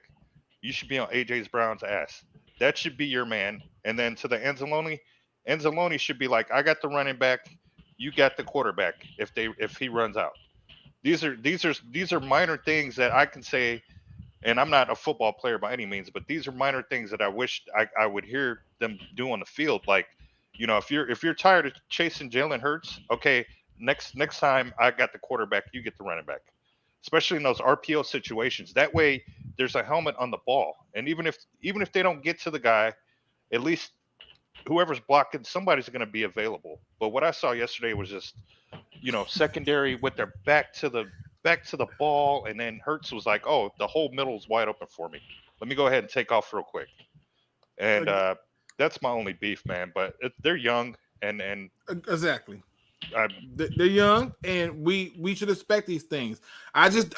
You should be on AJ Brown's ass. That should be your man. And then to the Anzalone should be like, I got the running back. You got the quarterback. If he runs out, these are minor things that I can say. And I'm not a football player by any means, but these are minor things that I wish I would hear them do on the field. Like, if you're tired of chasing Jalen Hurts, okay, next time I got the quarterback, you get the running back. Especially in those RPO situations. That way, there's a helmet on the ball, and even if they don't get to the guy, at least whoever's blocking, somebody's going to be available. But what I saw yesterday was just, secondary with their back to the ball, and then Hurts was like, "Oh, the whole middle's wide open for me. Let me go ahead and take off real quick." And that's my only beef, man. But they're young, and exactly. They're young, and we should expect these things. I just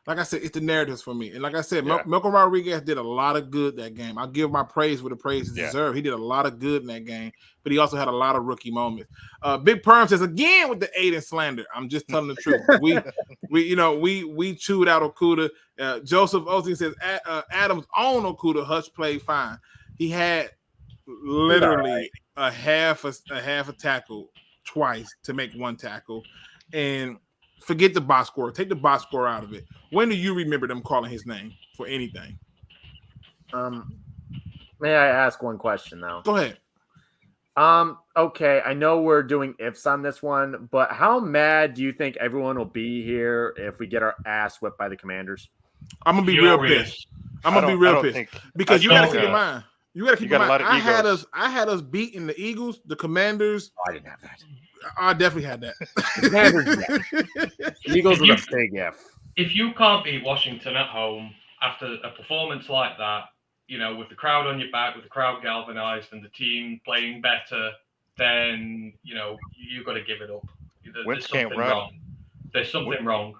like I said, it's the narratives for me. And like I said, Malcolm Rodriguez did a lot of good that game. I'll give my praise where the praise is deserved. He did a lot of good in that game, but he also had a lot of rookie moments. Big Perm says again with the Aiden slander. I'm just telling the truth. We chewed out Okuda. Joseph Osteen says Adams owned Okuda. Hutch played fine. He had literally a half a tackle twice to make one tackle, and forget the box score. Take the box score out of it. When do you remember them calling his name for anything? May I ask one question though? Go ahead. Okay, I know we're doing ifs on this one, but how mad do you think everyone will be here if we get our ass whipped by the Commanders? I'm gonna be real pissed. Because you gotta keep in mind. You got to keep in mind, I had us beating the Eagles, the Commanders. Oh, I didn't have that. I definitely had that. The Eagles were a big F. If you can't beat Washington at home after a performance like that, with the crowd on your back, with the crowd galvanized and the team playing better, then, you've got to give it up. There's something wrong. There's something wrong.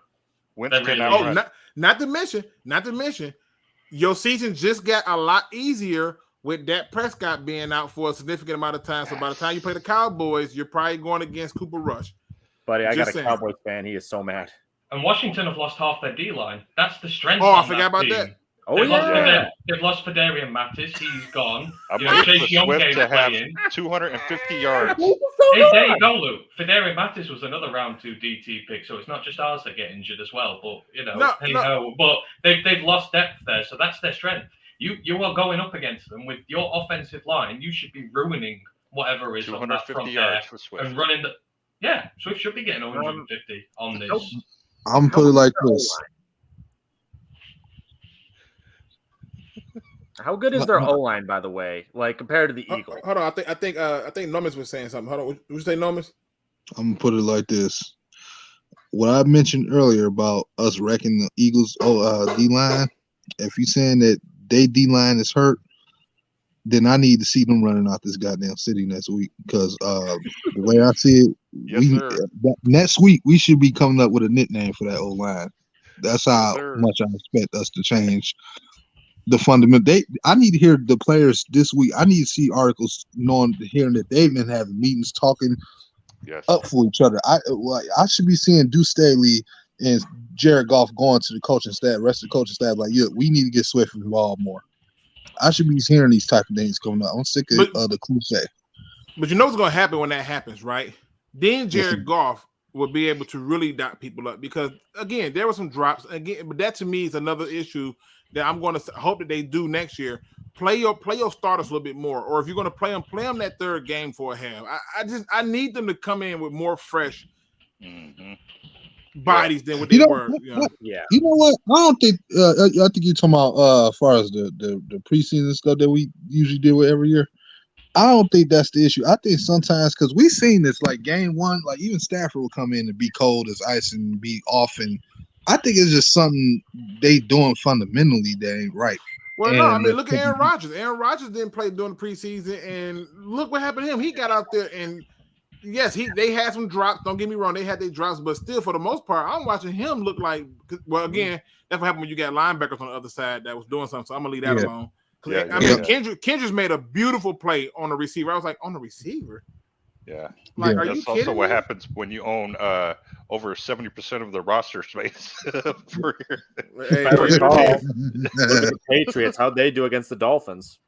Not to mention, your season just got a lot easier with Dak Prescott being out for a significant amount of time. So by the time you play the Cowboys, you're probably going against Cooper Rush. Buddy, I got a Cowboys fan. He is so mad. And Washington have lost half their D-line. That's the strength. Oh, I forgot about that. They've lost Fedarian Mattis. He's gone. Chase Young to have 250 yards. Hey, there you go, Luke. Fedarian Mattis was another round 2 DT pick, so it's not just ours that get injured as well. But but they've lost depth there, so that's their strength. You are going up against them with your offensive line. You should be ruining whatever is on that front yards for Swift. And running Swift should be getting 150 on this. I'm put it like this. How good is their O-line, by the way, like compared to the Eagles? Hold on, I think Nomis was saying something. Hold on, would you say Nomis? I'm gonna put it like this. What I mentioned earlier about us wrecking the Eagles D-line, if you're saying that they D-line is hurt, then I need to see them running out this goddamn city next week. Because the way I see it, next week we should be coming up with a nickname for that O-line. That's how much I expect us to change the fundamental. I need to hear the players this week. I need to see articles hearing that they've been having meetings talking up for each other. I should be seeing Deuce Staley and Jared Goff going to the coaching staff, rest of the coaching staff, like, yeah, we need to get Swift involved more. I should be hearing these type of things coming up. I'm sick of the cliche. But you know what's going to happen when that happens, right? Then Jared Goff will be able to really dot people up because, again, there were some drops. Again, but that to me is another issue that I'm going to hope that they do next year. Play your starters a little bit more, or if you're going to play them that third game for a half. I need them to come in with more fresh bodies than what they were. Yeah. You know what? I don't think. I think you're talking about as far as the preseason stuff that we usually deal with every year. I don't think that's the issue. I think sometimes because we've seen this, like game one, like even Stafford will come in and be cold as ice and be off, and I think it's just something they doing fundamentally that ain't right. Well, no, I mean, look at Aaron Rodgers. Aaron Rodgers didn't play during the preseason, and look what happened to him. He got out there, and yes, they had some drops. Don't get me wrong, they had their drops, but still, for the most part, I'm watching him look like. Well, again, that's what happened when you got linebackers on the other side that was doing something. So I'm gonna leave that alone. Kendrick's made a beautiful play on the receiver. I was like, on the receiver. Yeah, like, are that's you also kidding what me? happens when you own over 70% of the roster space. For Hey, Look at the Patriots. How'd they do against the Dolphins?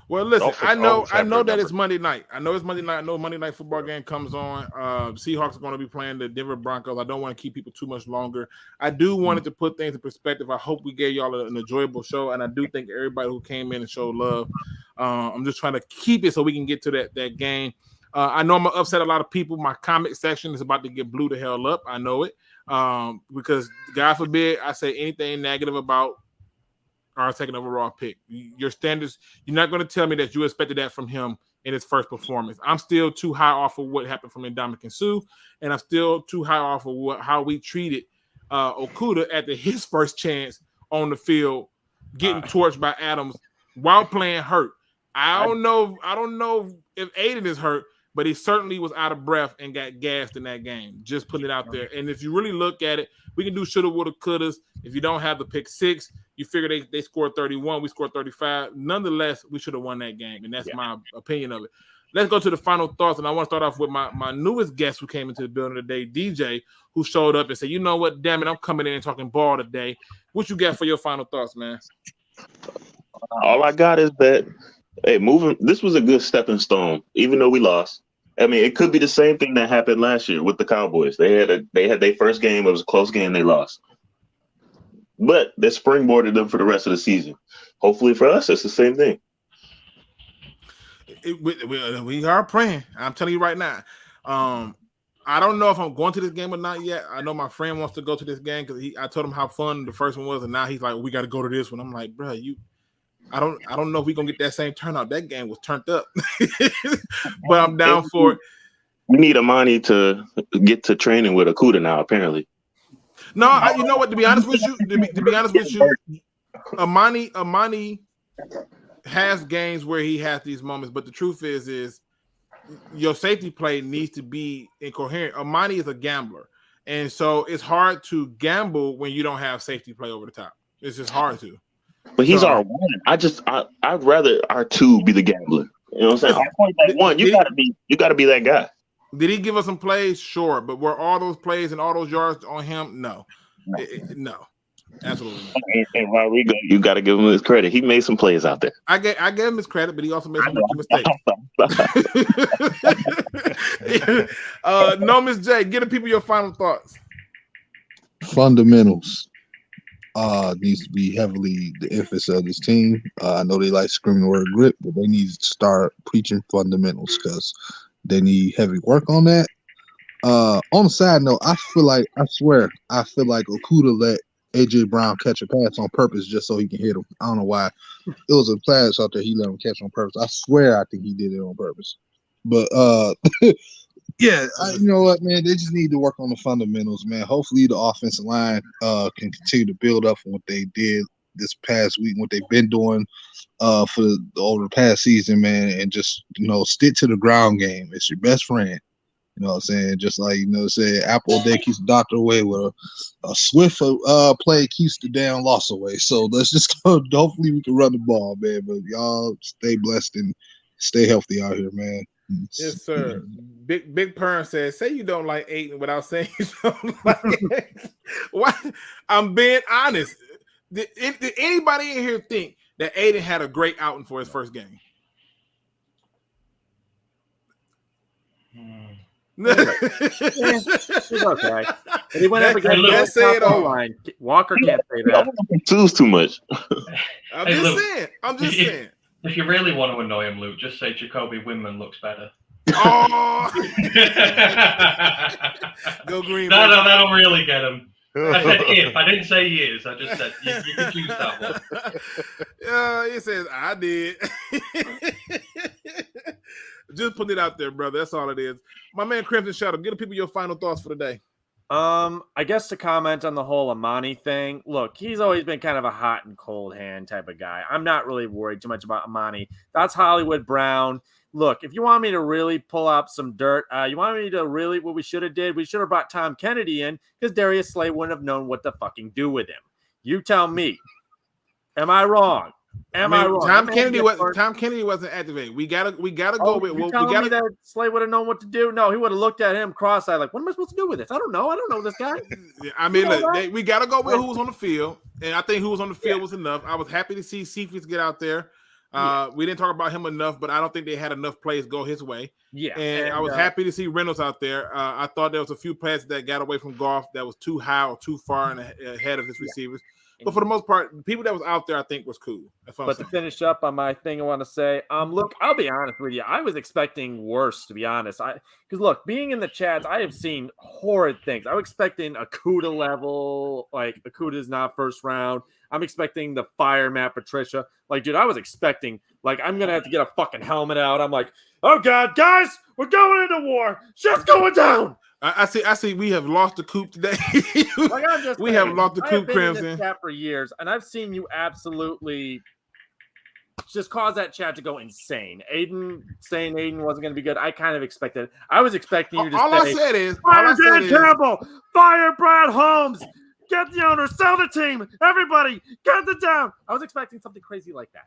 Well, listen, Dolphins I know always have that their it's Monday night. I know it's Monday night. I know Monday night football game comes on. Seahawks are going to be playing the Denver Broncos. I don't want to keep people too much longer. I do want it to put things in perspective. I hope we gave y'all an enjoyable show, and I do thank everybody who came in and showed love. I'm just trying to keep it so we can get to that game. I know I'm going to upset a lot of people. My comment section is about to get blew the hell up. I know it because, God forbid, I say anything negative about our second overall pick. Your standards, you're not going to tell me that you expected that from him in his first performance. I'm still too high off of what happened from Ndamukong Suh, and I'm still too high off of how we treated Okudah at his first chance on the field, getting torched by Adams while playing hurt. I don't know if Aiden is hurt, but he certainly was out of breath and got gassed in that game. Just putting it out there. And if you really look at it, we can do shoulda, woulda, couldas. If you don't have the pick six, you figure they scored 31, we scored 35. Nonetheless, we should have won that game, and that's my opinion of it. Let's go to the final thoughts, and I want to start off with my newest guest who came into the building today, DJ, who showed up and said, you know what, damn it, I'm coming in and talking ball today. What you got for your final thoughts, man? All I got is that, hey, this was a good stepping stone, even though we lost. I mean, it could be the same thing that happened last year with the Cowboys. They had their first game. It was a close game. They lost. But they springboarded them for the rest of the season. Hopefully for us, it's the same thing. We are praying. I'm telling you right now. I don't know if I'm going to this game or not yet. I know my friend wants to go to this game because I told him how fun the first one was, and now he's like, we got to go to this one. I'm like, bro, I don't know if we're gonna get that same turnout. That game was turned up. But I'm down for it. We need Amani to get to training with Okudah now, apparently. No, you know what? To be honest with you, Amani has games where he has these moments, but the truth is your safety play needs to be incoherent. Amani is a gambler, and so it's hard to gamble when you don't have safety play over the top. It's just hard to. But he's our one. I'd rather our two be the gambler. You know what I'm saying? Our point like one, you gotta be that guy. Did he give us some plays? Sure, but were all those plays and all those yards on him? No, no, absolutely not. And Rodrigo, you got to give him his credit. He made some plays out there. I gave him his credit, but he also made some mistakes. No, Miss J, give the people your final thoughts. Fundamentals needs to be heavily the emphasis of this team. I know they like screaming the word grit, but they need to start preaching fundamentals because they need heavy work on that. On the side note, I feel like Okudah let AJ Brown catch a pass on purpose just so he can hit him. I don't know why. It was a pass out there he let him catch on purpose. I swear I think he did it on purpose. But yeah, you know what, man? They just need to work on the fundamentals, man. Hopefully the offensive line can continue to build up on what they did this past week, what they've been doing over the past season, man, and just, stick to the ground game. It's your best friend. You know what I'm saying? Just like, say apple a day keeps the doctor away, with a swift play keeps the damn loss away. So let's just go. Hopefully we can run the ball, man. But y'all stay blessed and stay healthy out here, man. Yes, sir. Big Perm says, say you don't like Aiden without saying you don't like it. What? I'm being honest. Did anybody in here think that Aiden had a great outing for his first game? He's okay. And he went up against the top line. Walker can't say that. Choose too much. I'm just saying. If you really want to annoy him, Luke, just say Jacoby Windman looks better. Oh, go Green. That'll really get him. I said if. I didn't say he is. I just said you can choose that one. He says I did. Just put it out there, brother. That's all it is. My man Crimson Shadow, give the people your final thoughts for the day. I guess to comment on the whole Amani thing, look, he's always been kind of a hot and cold hand type of guy. I'm not really worried too much about Amani. That's Hollywood Brown. Look, if you want me to really pull up some dirt, you want me to really, what we should have did, we should have brought Tom Kennedy in because Darius Slay wouldn't have known what to fucking do with him. You tell me. Am I wrong? Am I wrong? Tom Kennedy wasn't activated. We gotta go with. Me that Slay would have known what to do. No, he would have looked at him cross-eyed, like, "What am I supposed to do with this? I don't know this guy." I mean, look, we gotta go with who was on the field, and I think who was on the field was enough. I was happy to see Cephas get out there. We didn't talk about him enough, but I don't think they had enough plays go his way. Yeah, and I was happy to see Reynolds out there. I thought there was a few passes that got away from Goff that was too high or too far and ahead of his receivers. But for the most part, the people that was out there, I think, was cool. But to finish up on my thing, I want to say, look, I'll be honest with you. I was expecting worse, to be honest. Because look, being in the chats, I have seen horrid things. I was expecting Akuda level, like Akuda's not first round. I'm expecting the fire Matt Patricia. Like, dude, I was expecting, like, I'm gonna have to get a fucking helmet out. I'm like, oh god, guys, we're going into war. Shit's going down. I see. We have lost the coop today. We have lost the coop, Crimson. I've been in this chat for years, and I've seen you absolutely just cause that chat to go insane. Aiden saying Aiden wasn't going to be good. I kind of expected it. I was expecting you to all say, I said is, fire Dan Campbell, fire Brad Holmes, get the owner, sell the team, everybody, get the down. I was expecting something crazy like that.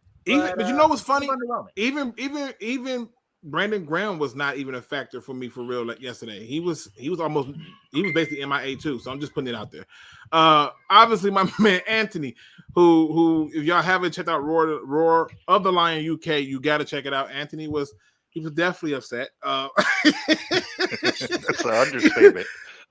But you know what's funny? Even Brandon Graham was not even a factor for me for real. Like yesterday, he was basically MIA too. So I'm just putting it out there. Obviously, my man Anthony, who if y'all haven't checked out Roar of the Lion UK, you got to check it out. Anthony was definitely upset. That's an understatement.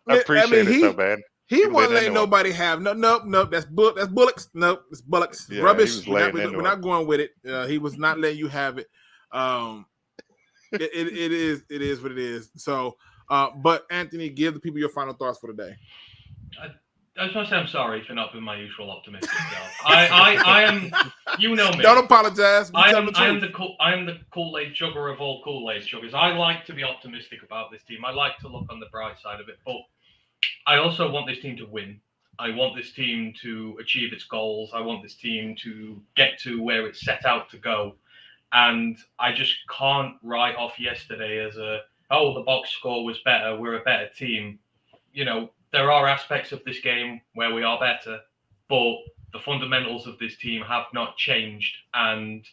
I appreciate it so bad. He wasn't letting nobody have nope. That's Bullocks. Nope, it's Bullocks. Yeah, rubbish. We're not going with it. He was not letting you have it. It is what it is. So, but Anthony, give the people your final thoughts for the day. I just want to say I'm sorry for not being my usual optimistic self. I am, you know me. Don't apologize. I am the Kool-Aid jugger of all Kool-Aid juggers. I like to be optimistic about this team. I like to look on the bright side of it, but I also want this team to win. I want this team to achieve its goals. I want this team to get to where it's set out to go. And I just can't write off yesterday as the box score was better. We're a better team. You know, there are aspects of this game where we are better, but the fundamentals of this team have not changed. And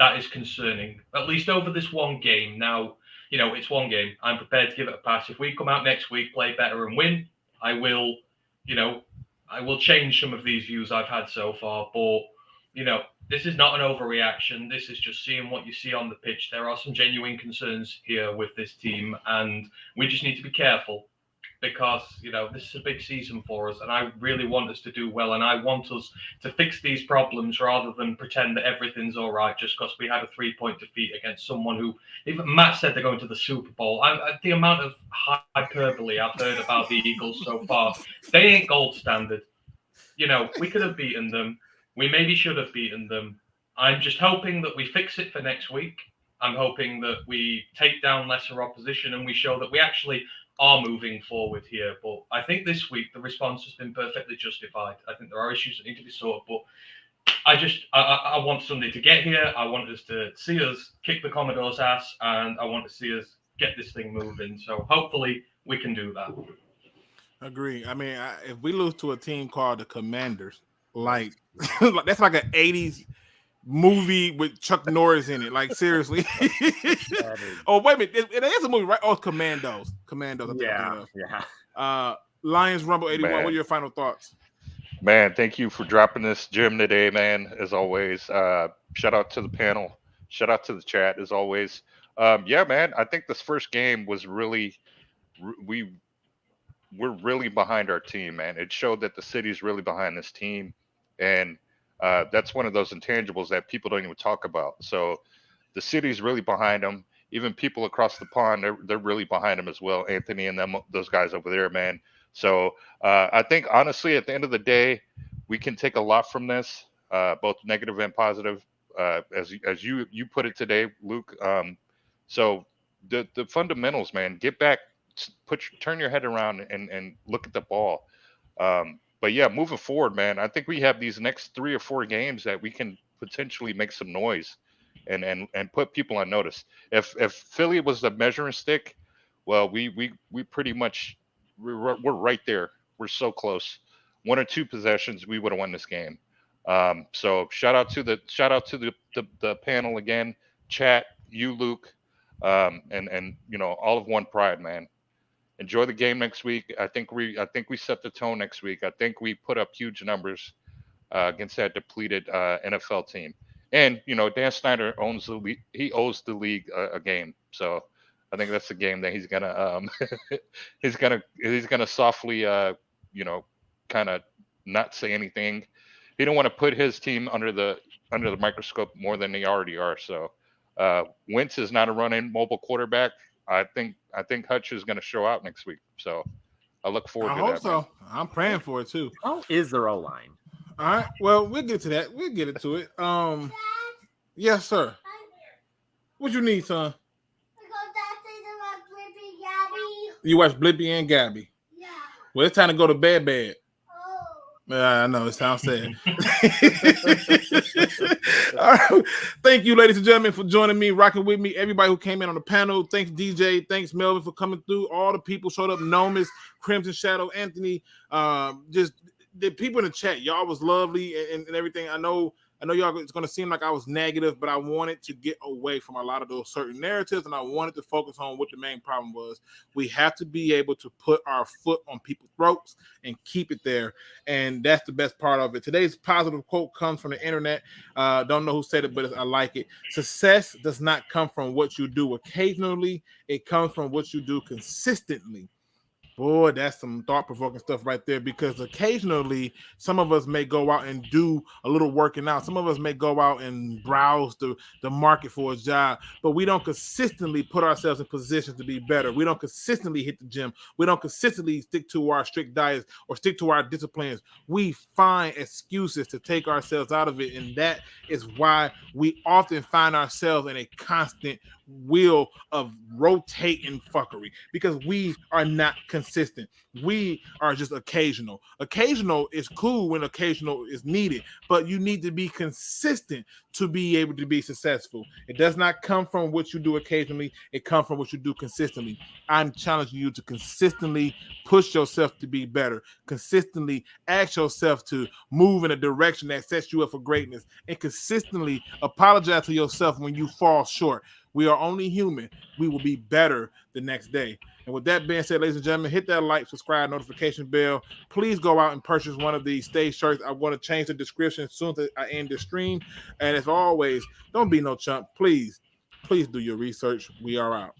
that is concerning, at least over this one game. Now, you know, it's one game. I'm prepared to give it a pass. If we come out next week, play better and win, I will change some of these views I've had so far. But, you know, this is not an overreaction. This is just seeing what you see on the pitch. There are some genuine concerns here with this team, and we just need to be careful because, you know, this is a big season for us, and I really want us to do well, and I want us to fix these problems rather than pretend that everything's all right just because we had a 3-point defeat against someone who, even Matt said they're going to the Super Bowl. The amount of hyperbole I've heard about the Eagles so far, they ain't gold standard. You know, we could have beaten them. We maybe should have beaten them. I'm just hoping that we fix it for next week. I'm hoping that we take down lesser opposition and we show that we actually are moving forward here. But I think this week the response has been perfectly justified. I think there are issues that need to be sorted, but I want Sunday to get here. I want us to see us kick the Commodore's ass, and I want to see us get this thing moving. So hopefully we can do that. Agree. I mean, if we lose to a team called the Commanders, like that's like an 80s movie with Chuck Norris in it. Like, seriously. Oh, wait a minute. It is a movie, right? Oh, Commandos. I think yeah. Lions Rumble 81. Man. What are your final thoughts? Man, thank you for dropping this gem today, man. As always, shout out to the panel. Shout out to the chat, as always. Yeah, man, I think this first game was really, we're really behind our team, man. It showed that the city's really behind this team, and that's one of those intangibles that people don't even talk about. So the city's really behind them. Even people across the pond, they're really behind them as well. Anthony and those guys over there, man. So I think honestly, at the end of the day, we can take a lot from this, both negative and positive, as you put it today, Luke. So the fundamentals, man, get back, turn your head around and look at the ball. But yeah, moving forward, man, I think we have these next 3 or 4 games that we can potentially make some noise and put people on notice. If Philly was the measuring stick, well, we pretty much we're right there. We're so close. 1 or 2 possessions, we would have won this game. So shout out to the panel again, chat, you, Luke, and you know, all of One Pride, man. Enjoy the game next week. I think we set the tone next week. I think we put up huge numbers against that depleted NFL team. And you know, Dan Snyder owns the league. He owes the league a game. So I think that's the game that he's gonna he's gonna softly you know, kind of not say anything. He don't want to put his team under the microscope more than they already are. So Wentz is not a running mobile quarterback. I think Hutch is going to show out next week. So I look forward to that. I hope so. Man. I'm praying for it too. How is their O-line? All right. Well, we'll get to that. We'll get into it. Yes, sir. What you need, son? You watch Blippi and Gabby? Yeah. Well, it's time to go to bed. I know, it sounds sad. All right. Thank you, ladies and gentlemen, for joining me, rocking with me. Everybody who came in on the panel. Thanks, DJ. Thanks, Melvin, for coming through. All the people showed up. Nomis, Crimson Shadow, Anthony. Just the people in the chat. Y'all was lovely and everything. I know y'all, it's going to seem like I was negative, but I wanted to get away from a lot of those certain narratives, and I wanted to focus on what the main problem was. We have to be able to put our foot on people's throats and keep it there, and that's the best part of it. Today's positive quote comes from the internet. Don't know who said it, but I like it. Success does not come from what you do occasionally. It comes from what you do consistently. Boy, that's some thought-provoking stuff right there, because occasionally some of us may go out and do a little working out. Some of us may go out and browse the market for a job, but we don't consistently put ourselves in positions to be better. We don't consistently hit the gym. We don't consistently stick to our strict diets or stick to our disciplines. We find excuses to take ourselves out of it, and that is why we often find ourselves in a constant wheel of rotating fuckery, because we are not consistent. We are just occasional. Occasional is cool when occasional is needed, but you need to be consistent to be able to be successful. It does not come from what you do occasionally. It comes from what you do consistently. I'm challenging you to consistently push yourself to be better. Consistently ask yourself to move in a direction that sets you up for greatness, and consistently apologize to yourself when you fall short. We are only human. We will be better the next day. And with that being said, ladies and gentlemen, hit that like, subscribe, notification bell. Please go out and purchase one of these stage shirts. I'm going to change the description as soon as I end the stream. And as always, don't be no chump. Please do your research. We are out.